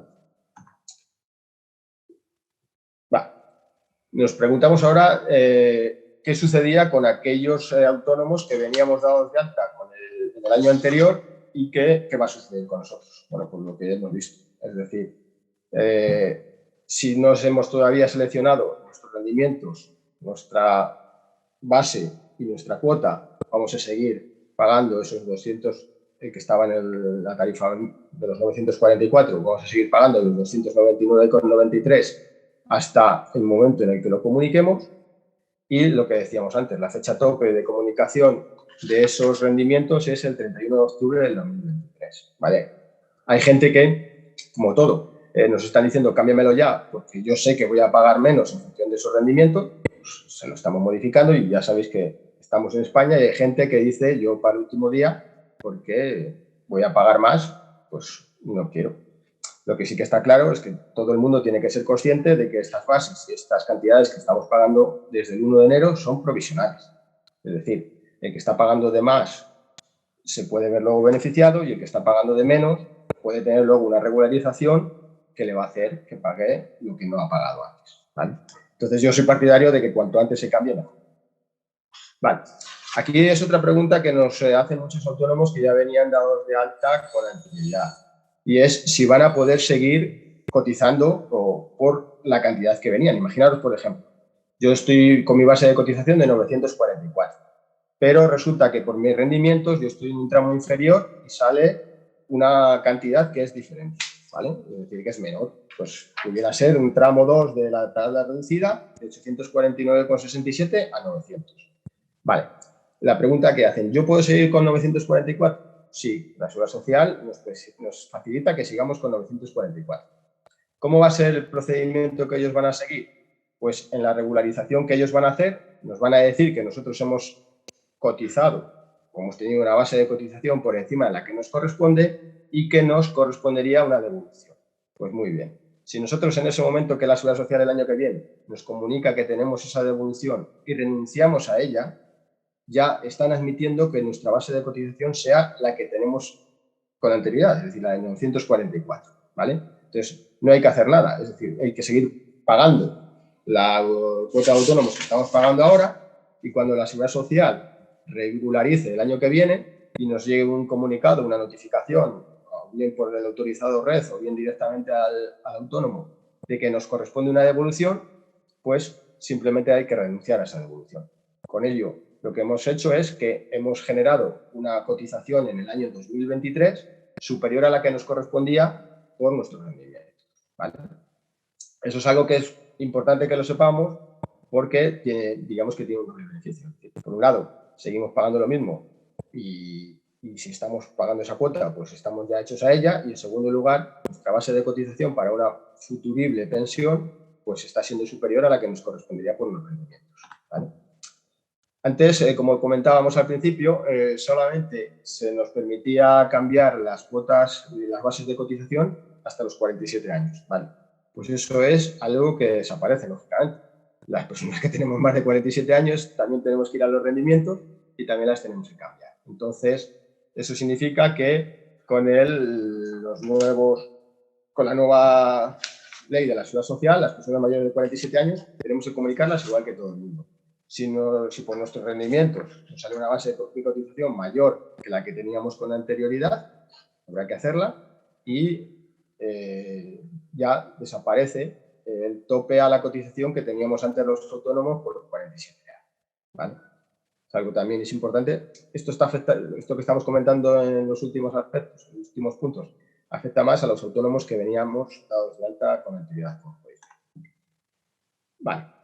Nos preguntamos ahora qué sucedía con aquellos autónomos que veníamos dados de alta en el año anterior y qué va a suceder con nosotros. Bueno, pues lo que hemos visto. Es decir, si nos hemos todavía seleccionado nuestros rendimientos, nuestra base y nuestra cuota, vamos a seguir pagando esos 200 que estaban en la tarifa de los 944, vamos a seguir pagando los 299,93 hasta el momento en el que lo comuniquemos. Y lo que decíamos antes, la fecha tope de comunicación de esos rendimientos es el 31 de octubre del 2023, ¿vale? Hay gente que, como todo, nos están diciendo cámbiamelo ya porque yo sé que voy a pagar menos en función de esos rendimientos, pues se lo estamos modificando y ya sabéis que estamos en España y hay gente que dice yo para el último día porque voy a pagar más, pues no quiero. Lo que sí que está claro es que todo el mundo tiene que ser consciente de que estas bases y estas cantidades que estamos pagando desde el 1 de enero son provisionales. Es decir, el que está pagando de más se puede ver luego beneficiado y el que está pagando de menos puede tener luego una regularización que le va a hacer que pague lo que no ha pagado antes, ¿vale? Entonces yo soy partidario de que cuanto antes se cambie mejor. Vale. Aquí es otra pregunta que nos hacen muchos autónomos que ya venían dados de alta con anterioridad y es si van a poder seguir cotizando por la cantidad que venían. Imaginaros, por ejemplo, yo estoy con mi base de cotización de 944, pero resulta que por mis rendimientos yo estoy en un tramo inferior y sale una cantidad que es diferente, ¿vale? Es decir, que es menor. Pues pudiera ser un tramo 2 de la tabla reducida de 849,67 a 900. Vale. La pregunta que hacen, ¿yo puedo seguir con 944? Sí, la Seguridad Social nos facilita que sigamos con 944. ¿Cómo va a ser el procedimiento que ellos van a seguir? Pues en la regularización que ellos van a hacer, nos van a decir que nosotros hemos cotizado, hemos tenido una base de cotización por encima de la que nos corresponde y que nos correspondería una devolución. Pues muy bien. Si nosotros en ese momento que la Seguridad Social el año que viene nos comunica que tenemos esa devolución y renunciamos a ella, ya están admitiendo que nuestra base de cotización sea la que tenemos con anterioridad, es decir, la de 944, ¿vale? Entonces, no hay que hacer nada, es decir, hay que seguir pagando la cuota de autónomos que estamos pagando ahora y cuando la Seguridad Social regularice el año que viene y nos llegue un comunicado, una notificación, o bien por el autorizado red o bien directamente al autónomo, de que nos corresponde una devolución, pues simplemente hay que renunciar a esa devolución. Con ello, lo que hemos hecho es que hemos generado una cotización en el año 2023 superior a la que nos correspondía por nuestros rendimientos, ¿vale? Eso es algo que es importante que lo sepamos porque digamos que tiene un doble beneficio. Por un lado, seguimos pagando lo mismo y si estamos pagando esa cuota, pues estamos ya hechos a ella. Y en segundo lugar, nuestra base de cotización para una futurible pensión pues está siendo superior a la que nos correspondería por los rendimientos, ¿vale? Antes, como comentábamos al principio, solamente se nos permitía cambiar las cuotas y las bases de cotización hasta los 47 años, ¿vale? Pues eso es algo que desaparece, lógicamente. Las personas que tenemos más de 47 años también tenemos que ir a los rendimientos y también las tenemos que cambiar. Entonces, eso significa que con la nueva ley de la Seguridad Social, las personas mayores de 47 años tenemos que comunicarlas igual que todo el mundo. Si por nuestros rendimientos nos sale una base de cotización mayor que la que teníamos con anterioridad, habrá que hacerla y ya desaparece el tope a la cotización que teníamos antes los autónomos por los 47 años, ¿vale? Es algo también es importante. Esto que estamos comentando en los últimos aspectos, en los últimos puntos, afecta más a los autónomos que veníamos dados de alta con anterioridad. Vale.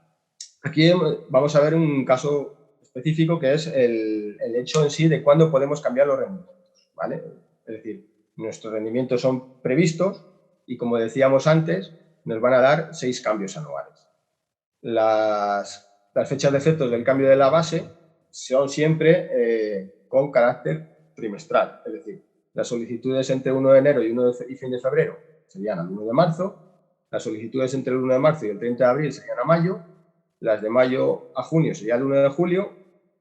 Aquí vamos a ver un caso específico que es el hecho en sí de cuándo podemos cambiar los rendimientos, ¿vale? Es decir, nuestros rendimientos son previstos y, como decíamos antes, nos van a dar 6 cambios anuales. Las fechas de efectos del cambio de la base son siempre con carácter trimestral, es decir, las solicitudes entre 1 de enero y fin de febrero serían al 1 de marzo, las solicitudes entre el 1 de marzo y el 30 de abril serían a mayo, las de mayo a junio sería el 1 de julio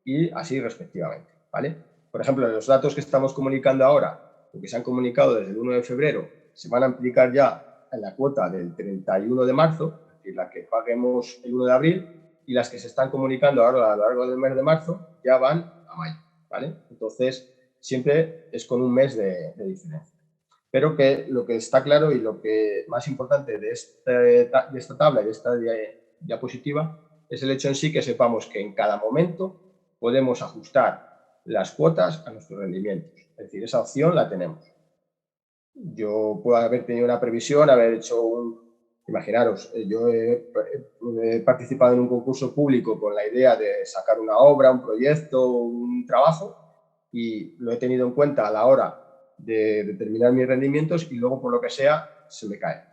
y así respectivamente, ¿vale? Por ejemplo, los datos que estamos comunicando ahora, o que se han comunicado desde el 1 de febrero, se van a aplicar ya en la cuota del 31 de marzo, es decir, la que paguemos el 1 de abril, y las que se están comunicando ahora a lo largo del mes de marzo ya van a mayo, ¿vale? Entonces, siempre es con un mes de diferencia. Pero que lo que está claro y lo que más importante de esta tabla y de esta diapositiva es el hecho en sí que sepamos que en cada momento podemos ajustar las cuotas a nuestros rendimientos. Es decir, esa opción la tenemos. Yo puedo haber tenido una previsión, haber hecho imaginaros, yo he participado en un concurso público con la idea de sacar una obra, un proyecto, un trabajo y lo he tenido en cuenta a la hora de determinar mis rendimientos y luego por lo que sea se me cae.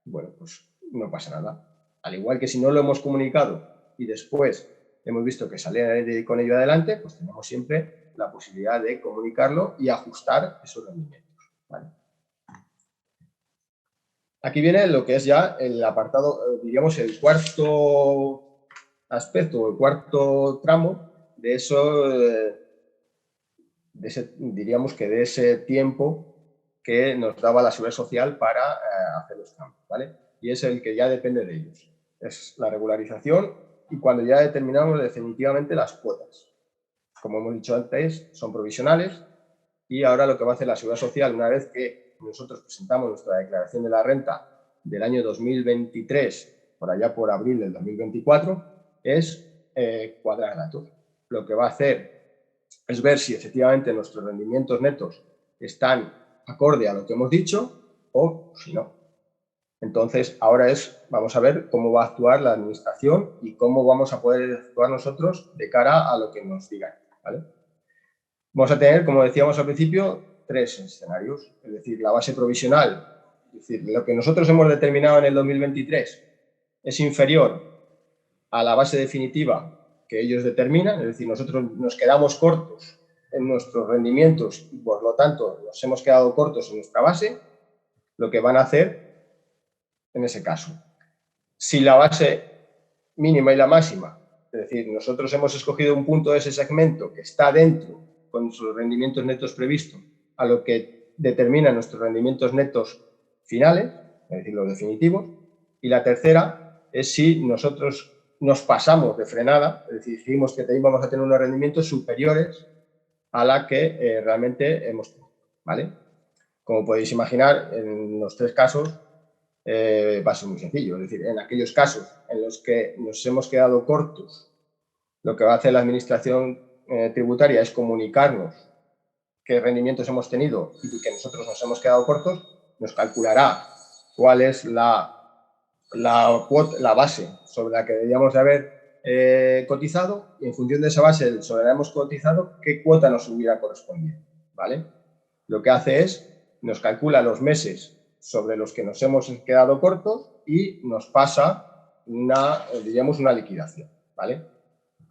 Bueno, pues no pasa nada. Al igual que si no lo hemos comunicado y después hemos visto que sale con ello adelante, pues tenemos siempre la posibilidad de comunicarlo y ajustar esos rendimientos, ¿vale? Aquí viene lo que es ya el apartado, diríamos, el cuarto aspecto, el cuarto tramo de eso, diríamos que de ese tiempo que nos daba la Seguridad Social para hacer los cambios, ¿vale? Y es el que ya depende de ellos. Es la regularización y cuando ya determinamos definitivamente las cuotas. Como hemos dicho antes, son provisionales y ahora lo que va a hacer la Seguridad Social, una vez que nosotros presentamos nuestra declaración de la renta del año 2023, por allá por abril del 2024, es cuadrar datos. Lo que va a hacer es ver si efectivamente nuestros rendimientos netos están acorde a lo que hemos dicho o si no. Entonces, ahora vamos a ver cómo va a actuar la administración y cómo vamos a poder actuar nosotros de cara a lo que nos digan, ¿vale? Vamos a tener, como decíamos al principio, 3 escenarios. Es decir, la base provisional, es decir, lo que nosotros hemos determinado en el 2023 es inferior a la base definitiva que ellos determinan, es decir, nosotros nos quedamos cortos en nuestros rendimientos y por lo tanto nos hemos quedado cortos en nuestra base, lo que van a hacer en ese caso. Si la base mínima y la máxima, es decir, nosotros hemos escogido un punto de ese segmento que está dentro con sus rendimientos netos previstos a lo que determina nuestros rendimientos netos finales, es decir, los definitivos, y la tercera es si nosotros nos pasamos de frenada, es decir, dijimos que íbamos a tener unos rendimientos superiores a la que realmente hemos tenido, ¿vale? Como podéis imaginar, en los 3 casos va a ser muy sencillo. Es decir, en aquellos casos en los que nos hemos quedado cortos, lo que va a hacer la Administración tributaria es comunicarnos qué rendimientos hemos tenido y que nosotros nos hemos quedado cortos, nos calculará cuál es la base sobre la que deberíamos de haber cotizado y en función de esa base sobre la que hemos cotizado, qué cuota nos hubiera correspondido, ¿vale? Lo que hace es, nos calcula los meses sobre los que nos hemos quedado cortos y nos pasa diríamos, una liquidación, ¿vale?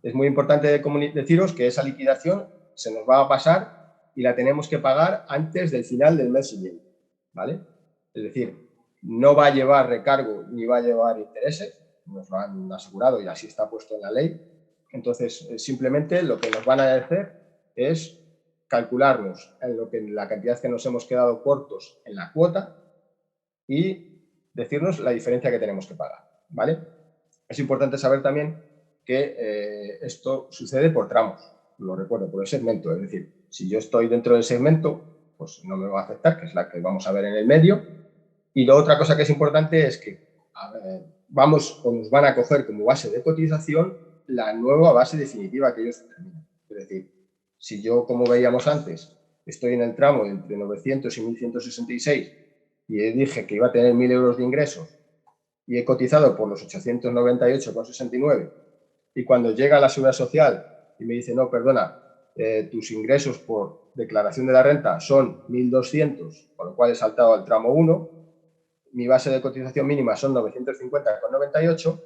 Es muy importante deciros que esa liquidación se nos va a pasar y la tenemos que pagar antes del final del mes siguiente, ¿vale? Es decir, no va a llevar recargo ni va a llevar intereses, nos lo han asegurado y así está puesto en la ley. Entonces, simplemente lo que nos van a hacer es calcularnos la cantidad que nos hemos quedado cortos en la cuota y decirnos la diferencia que tenemos que pagar, ¿vale? Es importante saber también que esto sucede por tramos, lo recuerdo, por el segmento. Es decir, si yo estoy dentro del segmento, pues no me va a afectar, que es la que vamos a ver en el medio. Y la otra cosa que es importante es que nos van a coger como base de cotización la nueva base definitiva que ellos determinan. Es decir, si yo, como veíamos antes, estoy en el tramo entre 900 y 1166 y dije que iba a tener 1.000 euros de ingresos y he cotizado por los 898,69 y cuando llega la Seguridad Social y me dice, no, perdona, tus ingresos por declaración de la renta son 1.200, con lo cual he saltado al tramo 1, mi base de cotización mínima son 950,98,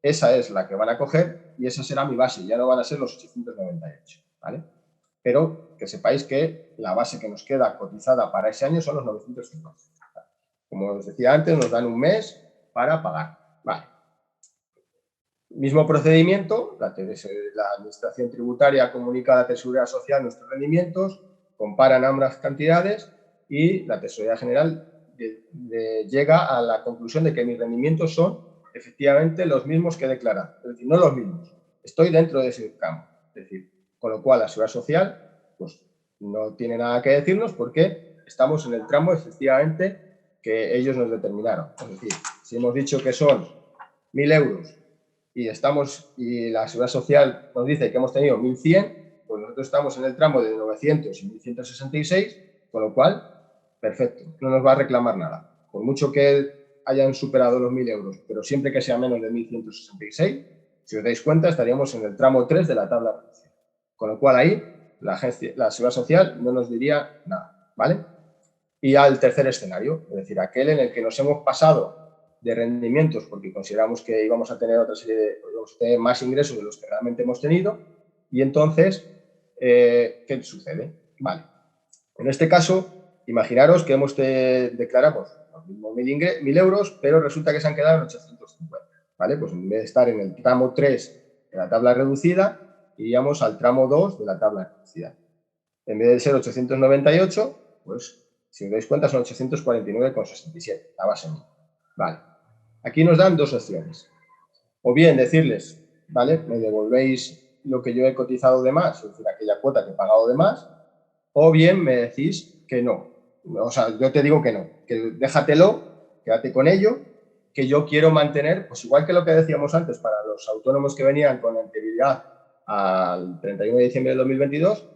esa es la que van a coger y esa será mi base, ya no van a ser los 898, ¿vale? Pero que sepáis que la base que nos queda cotizada para ese año son los 950. Como os decía antes, nos dan un mes para pagar, ¿vale? Mismo procedimiento, la Administración Tributaria comunica a la Tesorería Social nuestros rendimientos, comparan ambas cantidades y la Tesorería General llega a la conclusión de que mis rendimientos son efectivamente los mismos que he declarado. Es decir, no los mismos. Estoy dentro de ese campo. Es decir, con lo cual la Seguridad Social pues, no tiene nada que decirnos porque estamos en el tramo efectivamente que ellos nos determinaron. Es decir, si hemos dicho que son 1.000 euros y la Seguridad Social nos dice que hemos tenido 1.100, pues nosotros estamos en el tramo de 900 y 1.166, con lo cual, perfecto, no nos va a reclamar nada. Por mucho que hayan superado los 1.000 euros, pero siempre que sea menos de 1.166, si os dais cuenta, estaríamos en el tramo 3 de la tabla reducida. Con lo cual ahí la Seguridad Social no nos diría nada, ¿vale? Y al tercer escenario, es decir, aquel en el que nos hemos pasado de rendimientos porque consideramos que íbamos a tener otra serie de más ingresos de los que realmente hemos tenido y entonces, ¿qué sucede? Vale. En este caso, imaginaros que hemos declarado los mismos 1.000 euros, pero resulta que se han quedado en 850, ¿vale? Pues en vez de estar en el tramo 3 de la tabla reducida, iríamos al tramo 2 de la tabla reducida. En vez de ser 898, pues si os dais cuenta son 849,67, la base mínima. Vale. Aquí nos dan dos opciones. O bien decirles, ¿vale? Me devolvéis lo que yo he cotizado de más, es decir, aquella cuota que he pagado de más, o bien me decís que no. O sea, yo te digo que no, que déjatelo, quédate con ello, que yo quiero mantener, pues igual que lo que decíamos antes para los autónomos que venían con anterioridad al 31 de diciembre de 2022,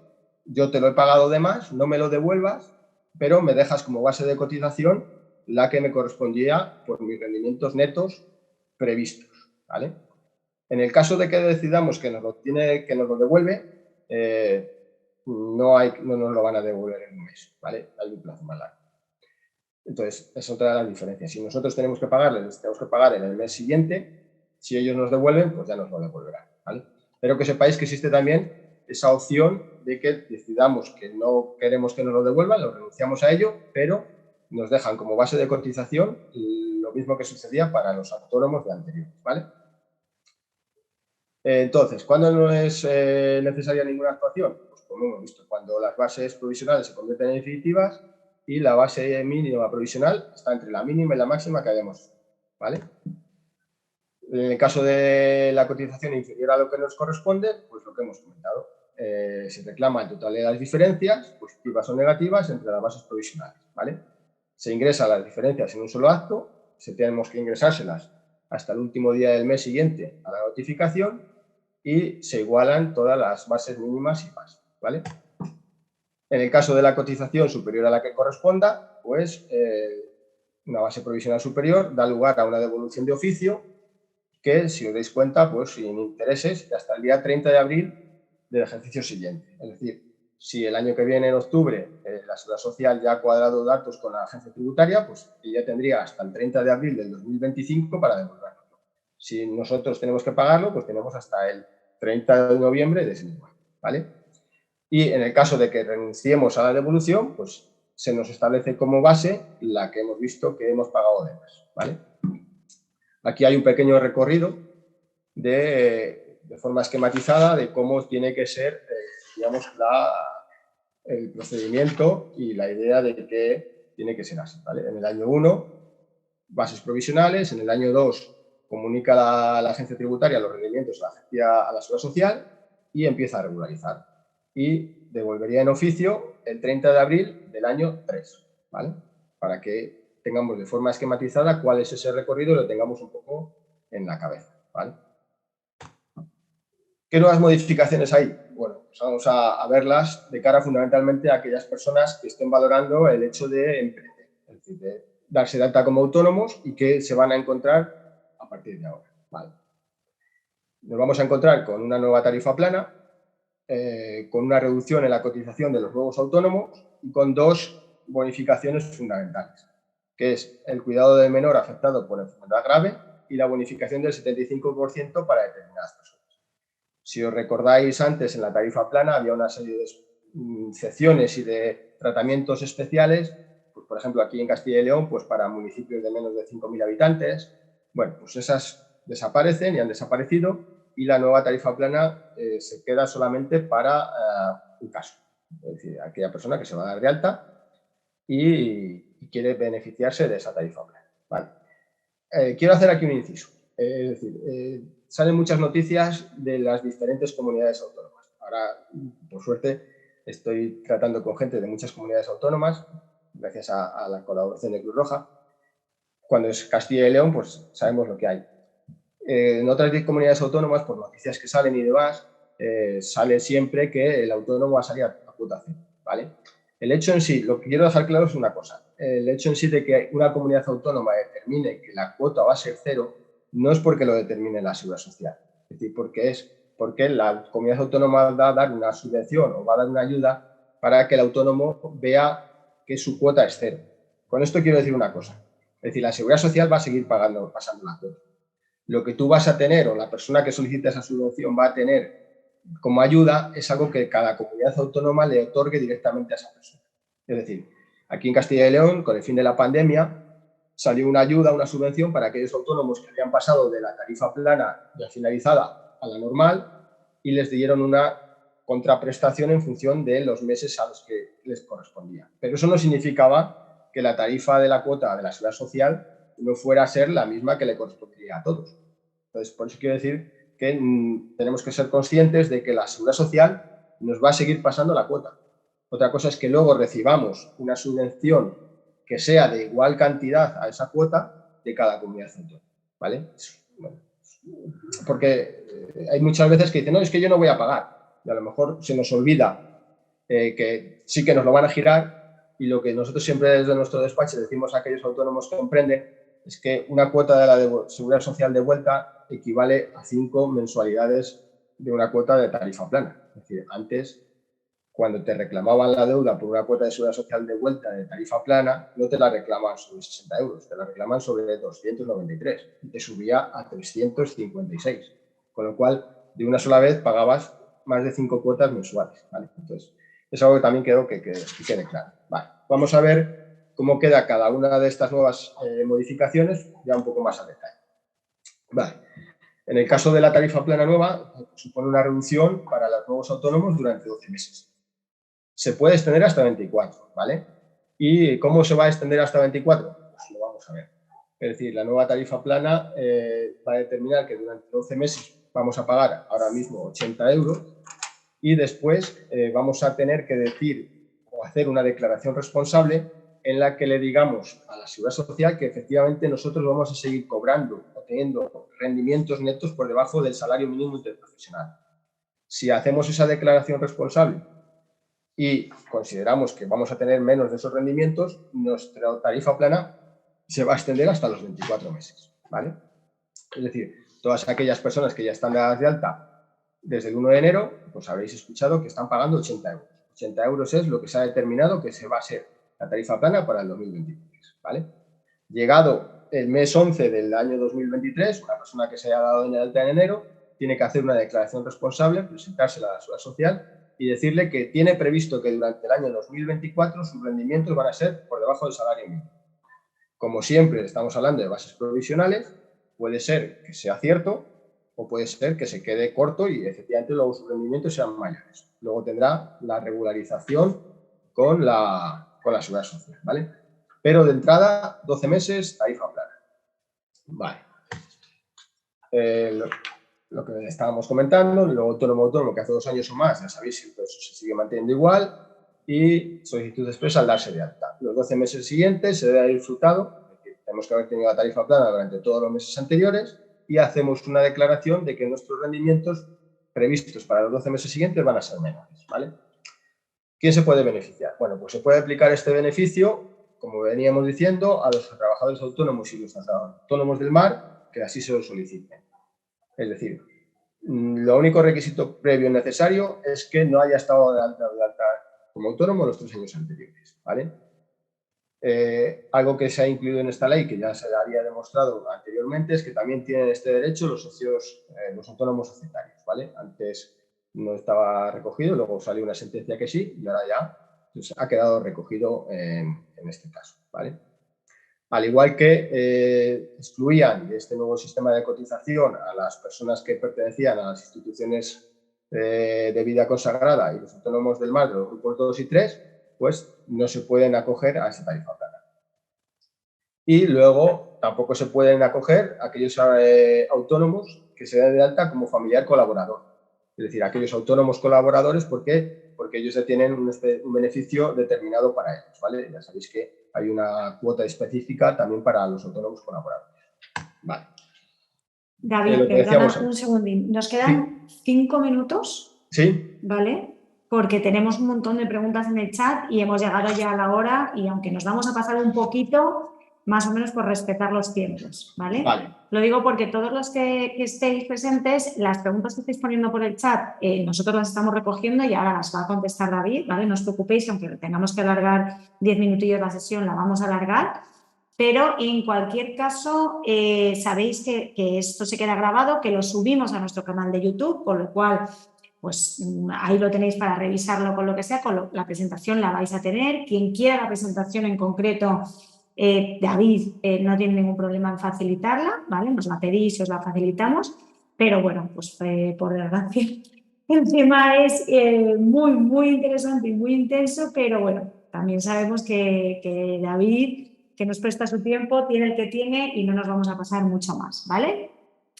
yo te lo he pagado de más, no me lo devuelvas, pero me dejas como base de cotización la que me correspondía por mis rendimientos netos previstos, ¿vale? En el caso de que decidamos que nos lo devuelve, no nos lo van a devolver en un mes, ¿vale? Hay un plazo más largo. Entonces, es otra de las diferencias. Si nosotros tenemos que pagarles, tenemos que pagar en el mes siguiente, si ellos nos devuelven, pues ya nos lo devolverán, ¿vale? Pero que sepáis que existe también esa opción de que decidamos que no queremos que nos lo devuelvan, lo renunciamos a ello, pero nos dejan como base de cotización lo mismo que sucedía para los autónomos de anterior, ¿vale? Entonces, ¿cuándo no es necesaria ninguna actuación? Pues como hemos visto, cuando las bases provisionales se convierten en definitivas y la base mínima provisional está entre la mínima y la máxima que hayamos, ¿vale? En el caso de la cotización inferior a lo que nos corresponde, pues lo que hemos comentado. Se reclama el total de las diferencias, positivas o negativas, entre las bases provisionales, ¿vale? Se ingresan las diferencias en un solo acto, tenemos que ingresárselas hasta el último día del mes siguiente a la notificación y se igualan todas las bases mínimas y más, ¿vale? En el caso de la cotización superior a la que corresponda, pues una base provisional superior da lugar a una devolución de oficio que, si os dais cuenta, pues sin intereses hasta el día 30 de abril del ejercicio siguiente. Es decir, si el año que viene, en octubre, la Seguridad Social ya ha cuadrado datos con la agencia tributaria, pues ella tendría hasta el 30 de abril del 2025 para devolverlo. Si nosotros tenemos que pagarlo, pues tenemos hasta el 30 de noviembre de ese mismo año, ¿vale? Y en el caso de que renunciemos a la devolución, pues se nos establece como base la que hemos visto que hemos pagado de más, ¿vale? Aquí hay un pequeño recorrido de forma esquematizada de cómo tiene que ser, digamos, el procedimiento y la idea de que tiene que ser así, ¿vale? En el año 1, bases provisionales. En el año 2, comunica la agencia tributaria los rendimientos a la Seguridad Social y empieza a regularizar. Y devolvería en oficio el 30 de abril del año 3, ¿vale? Para que tengamos de forma esquematizada cuál es ese recorrido y lo tengamos un poco en la cabeza, ¿vale? ¿Qué nuevas modificaciones hay? Bueno, pues vamos a verlas de cara fundamentalmente a aquellas personas que estén valorando el hecho de emprender, es decir, de darse de alta como autónomos y que se van a encontrar a partir de ahora, ¿vale? Nos vamos a encontrar con una nueva tarifa plana, con una reducción en la cotización de los nuevos autónomos y con dos bonificaciones fundamentales, que es el cuidado del menor afectado por enfermedad grave y la bonificación del 75% para determinadas personas. Si os recordáis, antes en la tarifa plana había una serie de excepciones y de tratamientos especiales, pues por ejemplo aquí en Castilla y León, pues para municipios de menos de 5.000 habitantes. Bueno, pues esas desaparecen y han desaparecido y la nueva tarifa plana se queda solamente para un caso, es decir, aquella persona que se va a dar de alta y quiere beneficiarse de esa tarifa plana, ¿vale? Quiero hacer aquí un inciso, es decir, salen muchas noticias de las diferentes comunidades autónomas. Ahora, por suerte, estoy tratando con gente de muchas comunidades autónomas, gracias a la colaboración de Cruz Roja. Cuando es Castilla y León, pues sabemos lo que hay. En otras 10 comunidades autónomas, por noticias que salen y demás, sale siempre que el autónomo va a salir a cuota cero, ¿vale? El hecho en sí, lo que quiero dejar claro es una cosa. El hecho en sí de que una comunidad autónoma determine que la cuota va a ser cero, no es porque lo determine la Seguridad Social, es decir, porque es porque la comunidad autónoma va a dar una subvención o va a dar una ayuda para que el autónomo vea que su cuota es cero. Con esto quiero decir una cosa. Es decir, la Seguridad Social va a seguir pasando la cuota. Lo que tú vas a tener o la persona que solicita esa subvención va a tener como ayuda es algo que cada comunidad autónoma le otorgue directamente a esa persona. Es decir, aquí en Castilla y León, con el fin de la pandemia, salió una ayuda, una subvención para aquellos autónomos que habían pasado de la tarifa plana ya finalizada a la normal y les dieron una contraprestación en función de los meses a los que les correspondía. Pero eso no significaba que la tarifa de la cuota de la Seguridad Social no fuera a ser la misma que le correspondería a todos. Entonces, por eso quiero decir que tenemos que ser conscientes de que la Seguridad Social nos va a seguir pasando la cuota. Otra cosa es que luego recibamos una subvención que sea de igual cantidad a esa cuota de cada comunidad autónoma, ¿vale? Bueno, porque hay muchas veces que dicen, no, es que yo no voy a pagar. Y a lo mejor se nos olvida que sí que nos lo van a girar y lo que nosotros siempre desde nuestro despacho decimos a aquellos autónomos que emprenden es que una cuota de la Seguridad Social de vuelta equivale a 5 mensualidades de una cuota de tarifa plana. Es decir, antes, cuando te reclamaban la deuda por una cuota de Seguridad Social de vuelta de tarifa plana, no te la reclamaban sobre 60 euros, te la reclamaban sobre 293 y te subía a 356. Con lo cual, de una sola vez pagabas más de 5 cuotas mensuales, ¿vale? Entonces, es algo que también quiero que quede claro. Vale, vamos a ver cómo queda cada una de estas nuevas modificaciones ya un poco más a detalle. Vale. En el caso de la tarifa plana nueva, supone una reducción para los nuevos autónomos durante 12 meses. Se puede extender hasta 24, ¿vale? ¿Y cómo se va a extender hasta 24? Pues lo vamos a ver. Es decir, la nueva tarifa plana va a determinar que durante 12 meses vamos a pagar ahora mismo 80 euros y después vamos a tener que decir o hacer una declaración responsable en la que le digamos a la Seguridad Social que efectivamente nosotros vamos a seguir cobrando o teniendo rendimientos netos por debajo del salario mínimo interprofesional. Si hacemos esa declaración responsable y consideramos que vamos a tener menos de esos rendimientos, nuestra tarifa plana se va a extender hasta los 24 meses, ¿vale? Es decir, todas aquellas personas que ya están dadas de alta desde el 1 de enero, pues habréis escuchado que están pagando 80 euros. 80 euros es lo que se ha determinado que se va a ser la tarifa plana para el 2023, ¿vale? Llegado el mes 11 del año 2023, una persona que se haya dado de alta en enero tiene que hacer una declaración responsable, presentársela a la Seguridad Social y decirle que tiene previsto que durante el año 2024 sus rendimientos van a ser por debajo del salario mínimo. Como siempre estamos hablando de bases provisionales, puede ser que sea cierto o puede ser que se quede corto y efectivamente luego sus rendimientos sean mayores. Luego tendrá la regularización con la Seguridad Social, ¿vale? Pero de entrada, 12 meses, tarifa plana. Vale. Lo que estábamos comentando, luego autónomo que hace 2 años o más, ya sabéis que eso se sigue manteniendo igual, y solicitud expresa al darse de alta. Los 12 meses siguientes se debe haber disfrutado, es decir, tenemos que haber tenido la tarifa plana durante todos los meses anteriores y hacemos una declaración de que nuestros rendimientos previstos para los 12 meses siguientes van a ser menores, ¿vale? ¿Quién se puede beneficiar? Bueno, pues se puede aplicar este beneficio, como veníamos diciendo, a los trabajadores autónomos y los autónomos del mar que así se lo soliciten. Es decir, lo único requisito previo necesario es que no haya estado de alta como autónomo los 3 años anteriores, ¿vale? Algo que se ha incluido en esta ley, que ya se había demostrado anteriormente, es que también tienen este derecho los socios, los autónomos societarios, ¿vale? Antes no estaba recogido, luego salió una sentencia que sí, y ahora ya pues, ha quedado recogido en este caso, ¿vale? Al igual que excluían de este nuevo sistema de cotización a las personas que pertenecían a las instituciones de vida consagrada y los autónomos del mar de los grupos 2 y 3, pues no se pueden acoger a esa tarifa plana. Y luego tampoco se pueden acoger aquellos autónomos que se den de alta como familiar colaborador. Es decir, aquellos autónomos colaboradores, ¿por qué? Porque ellos ya tienen un beneficio determinado para ellos, ¿vale? Ya sabéis que hay una cuota específica también para los autónomos colaboradores. Vale. David, perdona un segundín. Nos quedan 5 minutos. Sí. ¿Vale? Porque tenemos un montón de preguntas en el chat y hemos llegado ya a la hora y aunque nos vamos a pasar un poquito, más o menos por respetar los tiempos, ¿vale? Vale. Lo digo porque todos los que estéis presentes, las preguntas que estáis poniendo por el chat, nosotros las estamos recogiendo y ahora las va a contestar David, ¿vale? No os preocupéis, aunque tengamos que alargar 10 minutillos la sesión, la vamos a alargar. Pero en cualquier caso, sabéis que esto se queda grabado, que lo subimos a nuestro canal de YouTube, con lo cual, pues ahí lo tenéis para revisarlo con lo que sea, la presentación la vais a tener. Quien quiera la presentación en concreto, David no tiene ningún problema en facilitarla, ¿vale? Nos la pedís y os la facilitamos, pero bueno, pues por desgracia, el tema es muy, muy interesante y muy intenso, pero bueno, también sabemos que David, que nos presta su tiempo, tiene el que tiene y no nos vamos a pasar mucho más, ¿vale?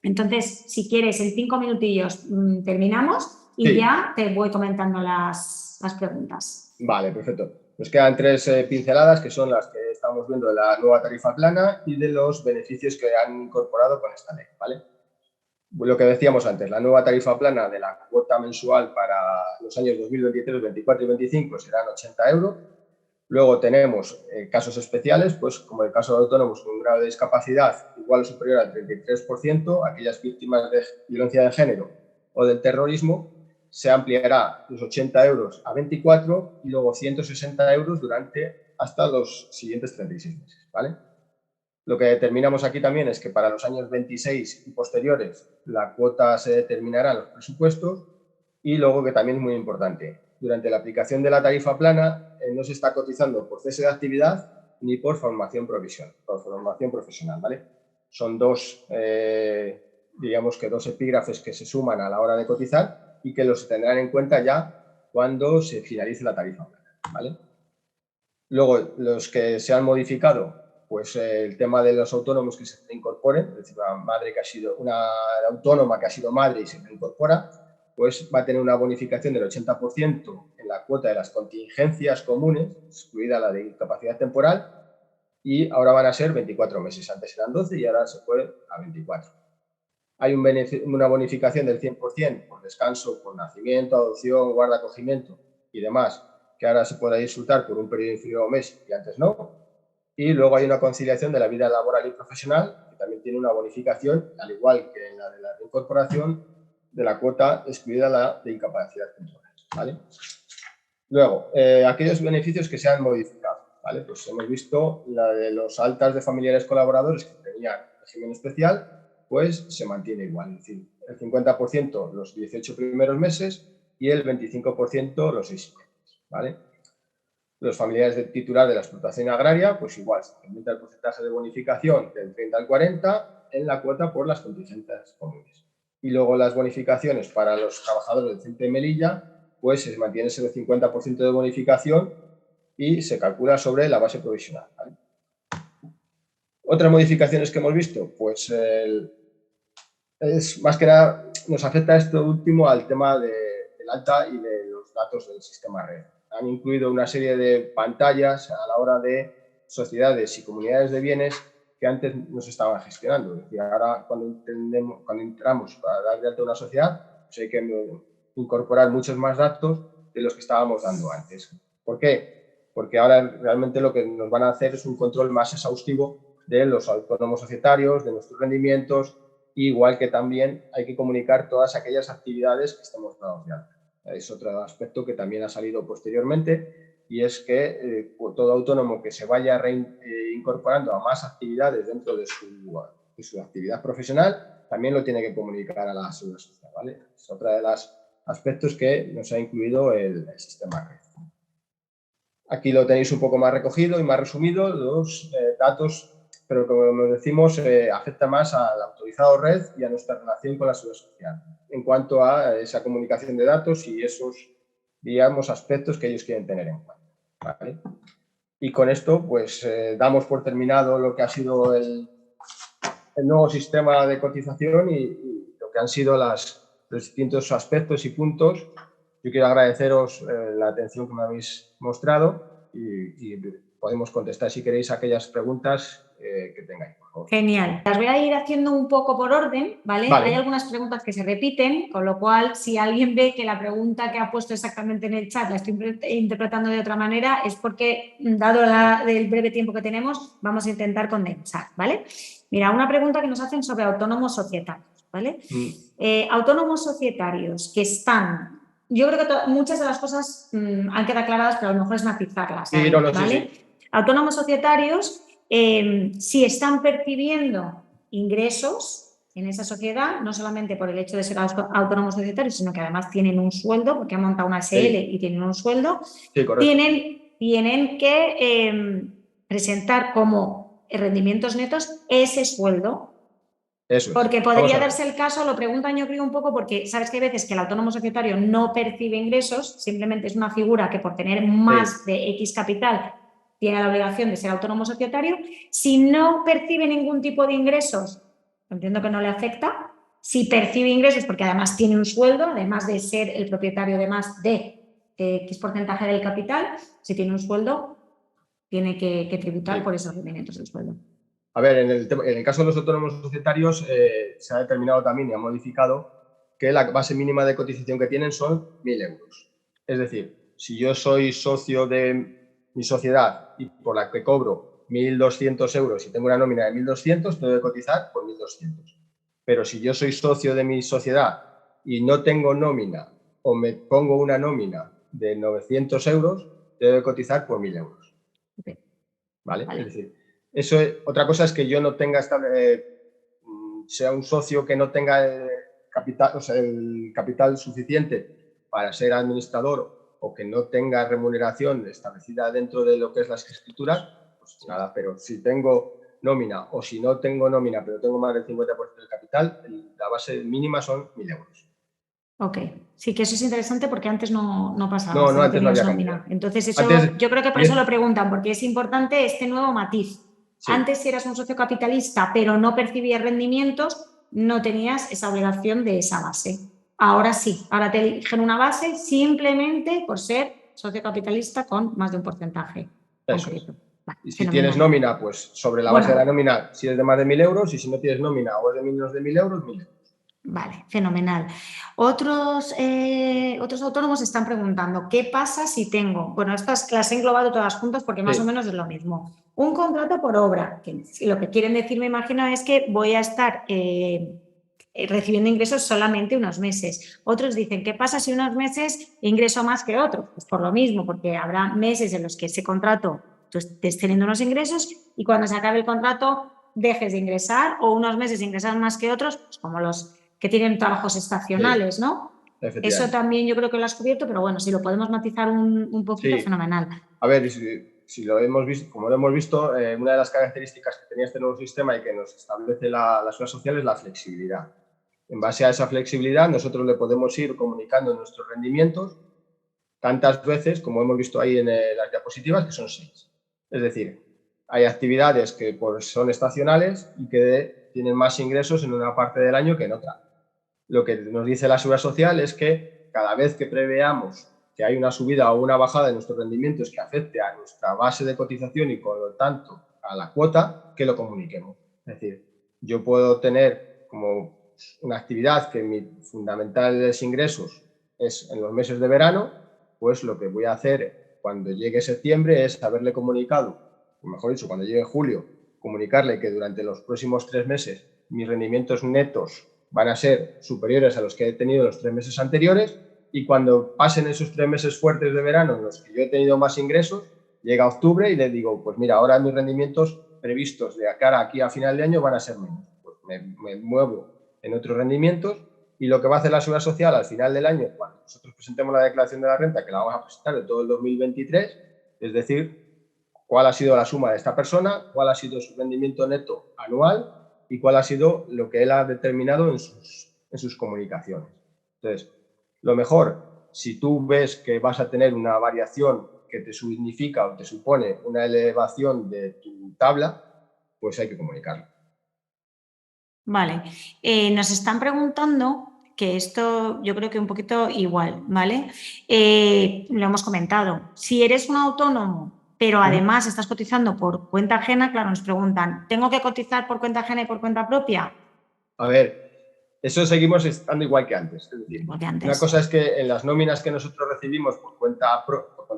Entonces, si quieres, en 5 minutillos terminamos y ya te voy comentando las preguntas. Vale, perfecto. Nos quedan 3 pinceladas que son las que estamos viendo de la nueva tarifa plana y de los beneficios que han incorporado con esta ley, ¿vale? Lo que decíamos antes, la nueva tarifa plana de la cuota mensual para los años 2023, 24 y 25 serán 80 euros. Luego tenemos casos especiales, pues como el caso de autónomos con un grado de discapacidad igual o superior al 33%, aquellas víctimas de violencia de género o del terrorismo, se ampliará los 80 euros a 24 y luego 160 euros durante hasta los siguientes 36 meses, ¿vale? Lo que determinamos aquí también es que para los años 26 y posteriores la cuota se determinará en los presupuestos y luego que también es muy importante, durante la aplicación de la tarifa plana no se está cotizando por cese de actividad ni por formación profesional, ¿vale? Son digamos que dos epígrafes que se suman a la hora de cotizar y que los tendrán en cuenta ya cuando se finalice la tarifa plana, ¿vale? Luego, los que se han modificado, pues el tema de los autónomos que se incorporen, es decir, una autónoma que ha sido madre y se incorpora, pues va a tener una bonificación del 80% en la cuota de las contingencias comunes, excluida la de incapacidad temporal, y ahora van a ser 24 meses. Antes eran 12 y ahora se puede a 24. Hay una bonificación del 100% por descanso, por nacimiento, adopción, guarda, acogimiento y demás, que ahora se puede disfrutar por un periodo inferior a un mes y antes no. Y luego hay una conciliación de la vida laboral y profesional, que también tiene una bonificación, al igual que en la de la reincorporación, de la cuota excluida la de incapacidad temporal, ¿vale? Luego, aquellos beneficios que se han modificado, ¿vale? Pues hemos visto la de los altas de familiares colaboradores que tenían régimen especial, pues se mantiene igual, es decir, el 50% los 18 primeros meses y el 25% los 6 meses, ¿vale? Los familiares del titular de la explotación agraria, pues igual, se aumenta el porcentaje de bonificación del 30 al 40 en la cuota por las contingencias comunes. Y luego las bonificaciones para los trabajadores del Centro de Melilla, pues se mantiene ese 50% de bonificación y se calcula sobre la base provisional, ¿vale? Otras modificaciones que hemos visto, pues es más que nada, nos afecta esto último al tema del alta y de los datos del sistema red. Han incluido una serie de pantallas a la hora de sociedades y comunidades de bienes que antes no se estaban gestionando. Es decir, ahora cuando entramos para dar de alta una sociedad, pues hay que incorporar muchos más datos de los que estábamos dando antes. ¿Por qué? Porque ahora realmente lo que nos van a hacer es un control más exhaustivo de los autónomos societarios, de nuestros rendimientos, igual que también hay que comunicar todas aquellas actividades que estemos dados de alta. Es otro aspecto que también ha salido posteriormente y es que todo autónomo que se vaya incorporando a más actividades dentro de su actividad profesional también lo tiene que comunicar a la Seguridad Social, ¿vale? Es otro de los aspectos que nos ha incluido el sistema red. Aquí lo tenéis un poco más recogido y más resumido, los datos, pero como decimos, afecta más al autorizado red y a nuestra relación con la Seguridad Social en cuanto a esa comunicación de datos y esos, digamos, aspectos que ellos quieren tener en cuenta, ¿vale? Y con esto, pues, damos por terminado lo que ha sido el nuevo sistema de cotización y lo que han sido los distintos aspectos y puntos. Yo quiero agradeceros la atención que me habéis mostrado y podemos contestar si queréis aquellas preguntas que tengáis. favor. Genial. Las voy a ir haciendo un poco por orden, ¿vale? Hay algunas preguntas que se repiten, con lo cual, si alguien ve que la pregunta que ha puesto exactamente en el chat la estoy interpretando de otra manera, es porque, dado el breve tiempo que tenemos, vamos a intentar condensar, ¿vale? Mira, una pregunta que nos hacen sobre autónomos societarios, ¿vale? Autónomos societarios que están... Yo creo que muchas de las cosas han quedado aclaradas, pero a lo mejor es matizarlas, Sí, ¿vale? Sí. Autónomos societarios... si están percibiendo ingresos en esa sociedad, no solamente por el hecho de ser autónomos societarios, sino que además tienen un sueldo, porque han montado una SL y tienen un sueldo, tienen que presentar como rendimientos netos ese sueldo. Eso es. Porque podría darse el caso, lo preguntan yo creo un poco porque sabes que hay veces que el autónomo societario no percibe ingresos, simplemente es una figura que por tener más de X capital tiene la obligación de ser autónomo societario. Si no percibe ningún tipo de ingresos, entiendo que no le afecta. Si percibe ingresos, porque además tiene un sueldo, además de ser el propietario de más de X porcentaje del capital, si tiene un sueldo, tiene que tributar por esos rendimientos del sueldo. A ver, en el caso de los autónomos societarios se ha determinado también y ha modificado que la base mínima de cotización que tienen son 1.000 euros. Es decir, si yo soy socio de mi sociedad y por la que cobro 1.200 euros y tengo una nómina de 1.200, tengo que cotizar por 1.200. Pero si yo soy socio de mi sociedad y no tengo nómina o me pongo una nómina de 900 euros, tengo que cotizar por 1.000 euros. ¿Vale? Es decir, eso otra cosa es que yo no tenga sea un socio que no tenga el capital suficiente para ser administrador o que no tenga remuneración establecida dentro de lo que es las escrituras, pues nada, pero si tengo nómina o si no tengo nómina pero tengo más del 50% del capital, la base mínima son 1.000 euros. Ok, sí que eso es interesante porque antes no pasaba. No, antes no había nómina. Entonces eso, yo creo que por eso lo preguntan, porque es importante este nuevo matiz. Sí. Antes, si eras un socio capitalista pero no percibías rendimientos, no tenías esa obligación de esa base. Ahora sí, ahora te eligen una base simplemente por ser socio capitalista con más de un porcentaje concreto. Vale, y si tienes nómina, pues sobre la base de la nómina, si es de más de 1.000 euros, y si no tienes nómina o es de menos de 1.000 euros, 1.000 euros. Vale, fenomenal. Otros autónomos están preguntando, ¿qué pasa si tengo? Bueno, estas las he englobado todas juntas porque más o menos es lo mismo. Un contrato por obra, que lo que quieren decir, me imagino, es que voy a estar recibiendo ingresos solamente unos meses. Otros dicen, ¿qué pasa si unos meses ingreso más que otros? Pues por lo mismo, porque habrá meses en los que ese contrato tú estés teniendo unos ingresos y cuando se acabe el contrato dejes de ingresar o unos meses ingresar más que otros, pues como los que tienen trabajos estacionales, ¿no? Eso también yo creo que lo has cubierto, pero bueno, si lo podemos matizar un poquito, fenomenal. A ver, si lo hemos visto, como lo hemos visto, una de las características que tenía este nuevo sistema y que nos establece la Seguridad Social es la flexibilidad. En base a esa flexibilidad, nosotros le podemos ir comunicando nuestros rendimientos tantas veces, como hemos visto ahí en las diapositivas, que son 6. Es decir, hay actividades que son estacionales y que tienen más ingresos en una parte del año que en otra. Lo que nos dice la Seguridad Social es que cada vez que preveamos que hay una subida o una bajada de nuestros rendimientos que afecte a nuestra base de cotización y, por lo tanto, a la cuota, que lo comuniquemos. Es decir, yo puedo tener como una actividad que mi fundamentales ingresos es en los meses de verano, pues lo que voy a hacer cuando llegue septiembre es haberle comunicado, o mejor dicho, cuando llegue julio, comunicarle que durante los próximos 3 meses mis rendimientos netos van a ser superiores a los que he tenido los 3 meses anteriores y cuando pasen esos 3 meses fuertes de verano en los que yo he tenido más ingresos, llega octubre y le digo, pues mira, ahora mis rendimientos previstos de cara aquí a final de año van a ser menos. Pues me muevo en otros rendimientos y lo que va a hacer la Seguridad Social al final del año, cuando nosotros presentemos la declaración de la renta, que la vamos a presentar de todo el 2023, es decir, cuál ha sido la suma de esta persona, cuál ha sido su rendimiento neto anual y cuál ha sido lo que él ha determinado en sus comunicaciones. Entonces, lo mejor, si tú ves que vas a tener una variación que te significa o te supone una elevación de tu tabla, pues hay que comunicarlo. Vale. Nos están preguntando, que esto yo creo que un poquito igual, ¿vale? Lo hemos comentado. Si eres un autónomo pero además estás cotizando por cuenta ajena, claro, nos preguntan, ¿tengo que cotizar por cuenta ajena y por cuenta propia? A ver, eso seguimos estando igual que antes. Es decir, Igual que antes. una cosa es que en las nóminas que nosotros recibimos por cuenta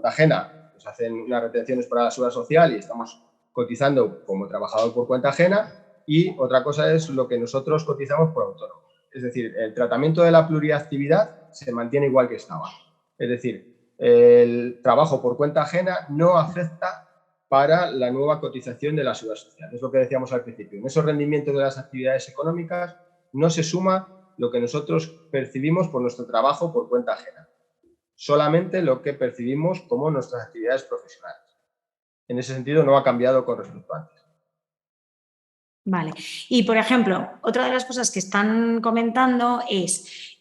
ajena, nos hacen unas retenciones para la seguridad social y estamos cotizando como trabajador por cuenta ajena, y otra cosa es lo que nosotros cotizamos por autónomo. Es decir, el tratamiento de la pluriactividad se mantiene igual que estaba. Es decir, el trabajo por cuenta ajena no afecta para la nueva cotización de la seguridad social. Es lo que decíamos al principio. En esos rendimientos de las actividades económicas no se suma lo que nosotros percibimos por nuestro trabajo por cuenta ajena. Solamente lo que percibimos como nuestras actividades profesionales. En ese sentido no ha cambiado con respecto a antes. Vale. Y, por ejemplo, otra de las cosas que están comentando es,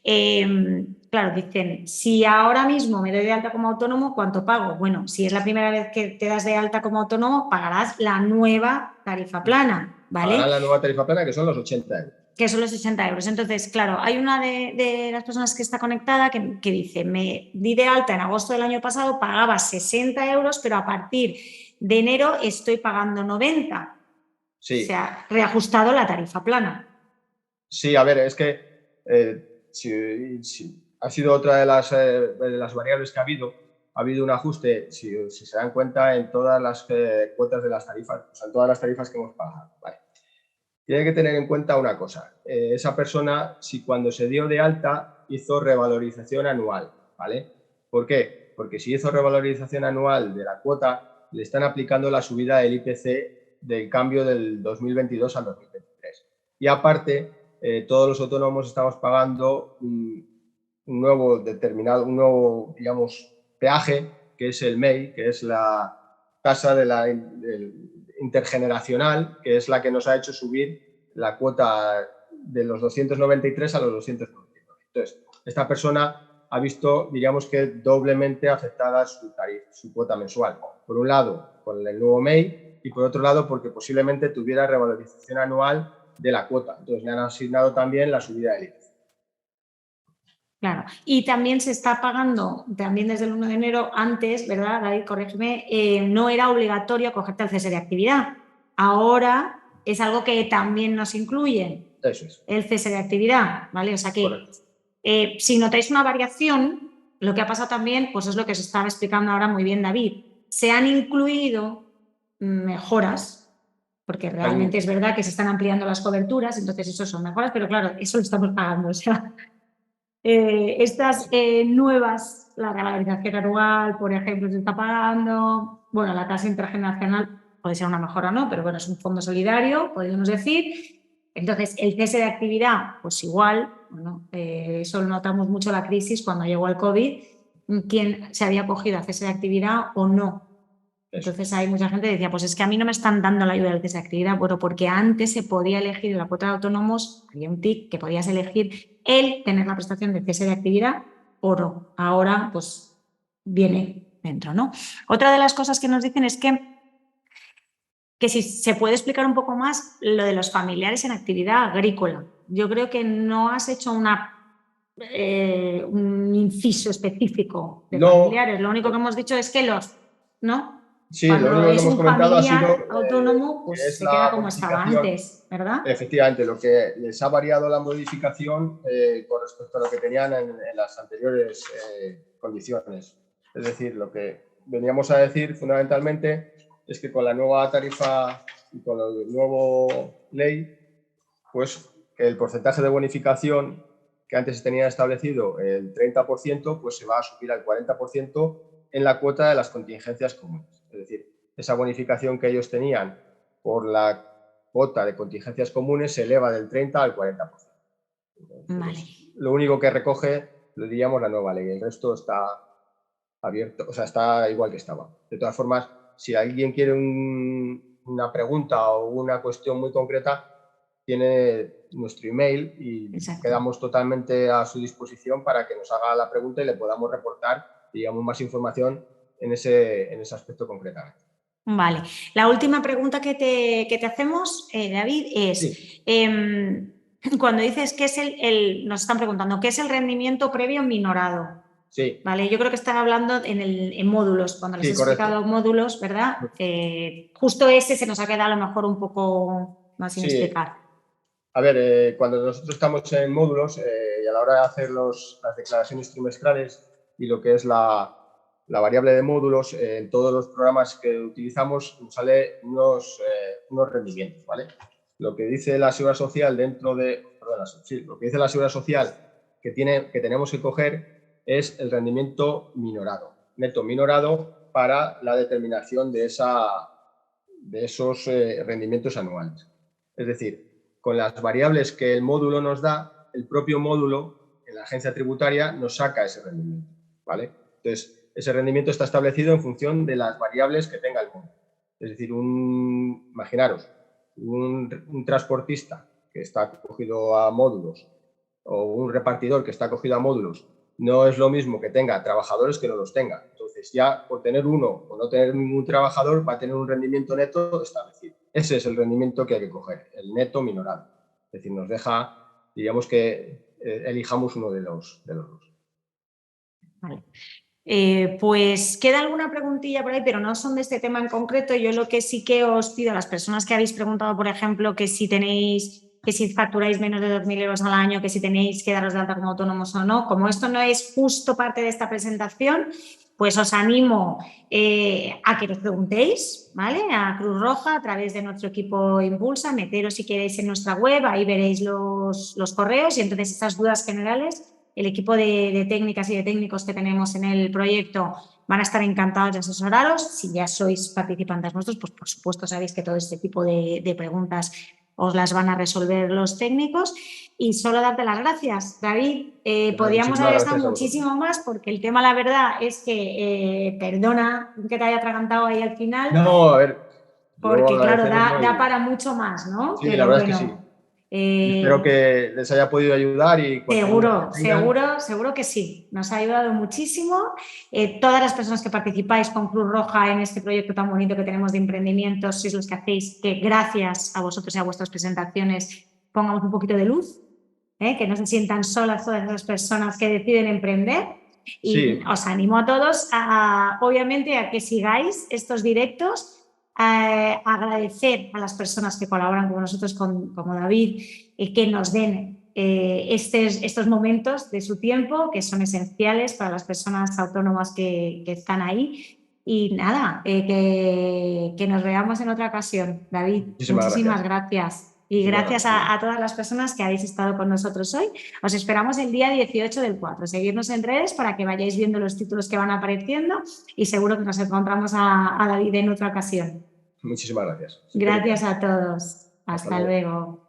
claro, dicen, si ahora mismo me doy de alta como autónomo, ¿cuánto pago? Bueno, si es la primera vez que te das de alta como autónomo, pagarás la nueva tarifa plana, ¿vale? Pagarán la nueva tarifa plana, que son los 80 euros. Que son los 60 euros. Entonces, claro, hay una de las personas que está conectada que dice, me di de alta en agosto del año pasado, pagaba 60 euros, pero a partir de enero estoy pagando 90. Sí. Se ha reajustado la tarifa plana. Sí, a ver, es que ha sido otra de las variables que ha habido un ajuste, si se dan cuenta, en todas las cuotas de las tarifas, o sea, en todas las tarifas que hemos pagado. Vale. Tiene que tener en cuenta una cosa, esa persona, si cuando se dio de alta hizo revalorización anual, ¿vale? ¿Por qué? Porque si hizo revalorización anual de la cuota, le están aplicando la subida del IPC del cambio del 2022 al 2023. Y aparte, todos los autónomos estamos pagando un nuevo, digamos, peaje, que es el MEI, que es la tasa del intergeneracional, que es la que nos ha hecho subir la cuota de los 293 a los 299. Entonces, esta persona ha visto, digamos que doblemente afectada su cuota mensual. Por un lado, con el nuevo MEI, y por otro lado, porque posiblemente tuviera revalorización anual de la cuota. Entonces, le han asignado también la subida del IPC. Claro, y también se está pagando, también desde el 1 de enero, antes, ¿verdad, David? Corrígeme, no era obligatorio cogerte el cese de actividad. Ahora es algo que también nos incluye. Eso es. El cese de actividad, ¿vale? O sea que si notáis una variación, lo que ha pasado también, pues es lo que os estaba explicando ahora muy bien David. Se han incluido mejoras, porque realmente es verdad que se están ampliando las coberturas, entonces eso son mejoras, pero claro, eso lo estamos pagando, o sea... estas nuevas, la revalorización anual, por ejemplo, se está pagando, bueno, la tasa intergeneracional puede ser una mejora o no, pero bueno, es un fondo solidario, podríamos decir. Entonces, el cese de actividad, pues igual, bueno, eso lo notamos mucho la crisis cuando llegó el COVID, quién se había cogido a cese de actividad o no. Entonces hay mucha gente que decía, pues es que a mí no me están dando la ayuda del cese de actividad, bueno, porque antes se podía elegir en la cuota de autónomos, había un TIC que podías elegir el tener la prestación de cese de actividad o no. Ahora, pues, viene dentro, ¿no? Otra de las cosas que nos dicen es que si se puede explicar un poco más lo de los familiares en actividad agrícola. Yo creo que no has hecho un inciso específico de familiares. Lo único que hemos dicho es que ¿no? Sí, Cuando lo único que es hemos un comentado ha familiar sido autónomo, pues se queda como estaba antes, ¿verdad? Efectivamente, lo que les ha variado la modificación con respecto a lo que tenían en las anteriores condiciones. Es decir, lo que veníamos a decir fundamentalmente es que con la nueva tarifa y con la nueva ley, pues el porcentaje de bonificación que antes se tenía establecido el 30%, pues se va a subir al 40% en la cuota de las contingencias comunes. Es decir, esa bonificación que ellos tenían por la cuota de contingencias comunes se eleva del 30 al 40%. Entonces, vale. Lo único que recoge, lo diríamos, la nueva ley. El resto está abierto, o sea, está igual que estaba. De todas formas, si alguien quiere una pregunta o una cuestión muy concreta, tiene nuestro email y quedamos totalmente a su disposición para que nos haga la pregunta y le podamos reportar, digamos, más información en ese aspecto concretamente. Vale. La última pregunta que te hacemos, David, es sí. Cuando dices que es nos están preguntando, ¿qué es el rendimiento previo minorado? Sí. ¿Vale? Yo creo que están hablando en módulos, cuando les he explicado módulos, ¿verdad? Justo ese se nos ha quedado a lo mejor un poco más sin explicar. A ver, cuando nosotros estamos en módulos y a la hora de hacer las declaraciones trimestrales y lo que es la variable de módulos, en todos los programas que utilizamos nos sale unos rendimientos, ¿vale? Lo que dice la Seguridad Social dentro de... Perdón, lo que dice la Seguridad Social que tenemos que coger es el rendimiento minorado, neto minorado, para la determinación de esos rendimientos anuales. Es decir, con las variables que el módulo nos da, el propio módulo en la agencia tributaria nos saca ese rendimiento, ¿vale? Entonces, ese rendimiento está establecido en función de las variables que tenga el módulo. Es decir, imaginaros, un transportista que está cogido a módulos o un repartidor que está acogido a módulos, no es lo mismo que tenga trabajadores que no los tenga. Entonces, ya por tener uno o no tener ningún trabajador, va a tener un rendimiento neto establecido. Ese es el rendimiento que hay que coger, el neto minorado. Es decir, nos deja, diríamos que elijamos uno de los dos. Vale. Pues queda alguna preguntilla por ahí, pero no son de este tema en concreto. Yo lo que sí que os pido a las personas que habéis preguntado, por ejemplo, que si facturáis menos de 2.000 euros al año, que si tenéis que daros de alta como autónomos o no, como esto no es justo parte de esta presentación, pues os animo a que nos preguntéis, ¿vale? A Cruz Roja, a través de nuestro equipo Impulsa, meteros si queréis en nuestra web, ahí veréis los correos y entonces estas dudas generales, el equipo de técnicas y de técnicos que tenemos en el proyecto van a estar encantados de asesoraros. Si ya sois participantes nuestros, pues por supuesto sabéis que todo este tipo de preguntas os las van a resolver los técnicos. Y solo darte las gracias, David. Podríamos haber estado muchísimo más porque el tema, la verdad, es que, perdona que te haya atragantado ahí al final. No, a ver. Porque, claro, da para mucho más, ¿no? Sí, la verdad es que sí. Espero que les haya podido ayudar y... Seguro que sí. Nos ha ayudado muchísimo. Todas las personas que participáis con Cruz Roja en este proyecto tan bonito que tenemos de emprendimiento, sois los que hacéis que gracias a vosotros y a vuestras presentaciones pongamos un poquito de luz, que no se sientan solas todas esas personas que deciden emprender. Y os animo a todos, obviamente, a que sigáis estos directos. Agradecer a las personas que colaboran con nosotros, como David, que nos den estos momentos de su tiempo, que son esenciales para las personas autónomas que están ahí. Y nada, que nos veamos en otra ocasión, David. Muchísimas gracias. Y gracias a todas las personas que habéis estado con nosotros hoy. Os esperamos el día 18 del 4. Seguidnos en redes para que vayáis viendo los títulos que van apareciendo y seguro que nos encontramos a David en otra ocasión. Muchísimas gracias. Gracias a todos. Hasta luego.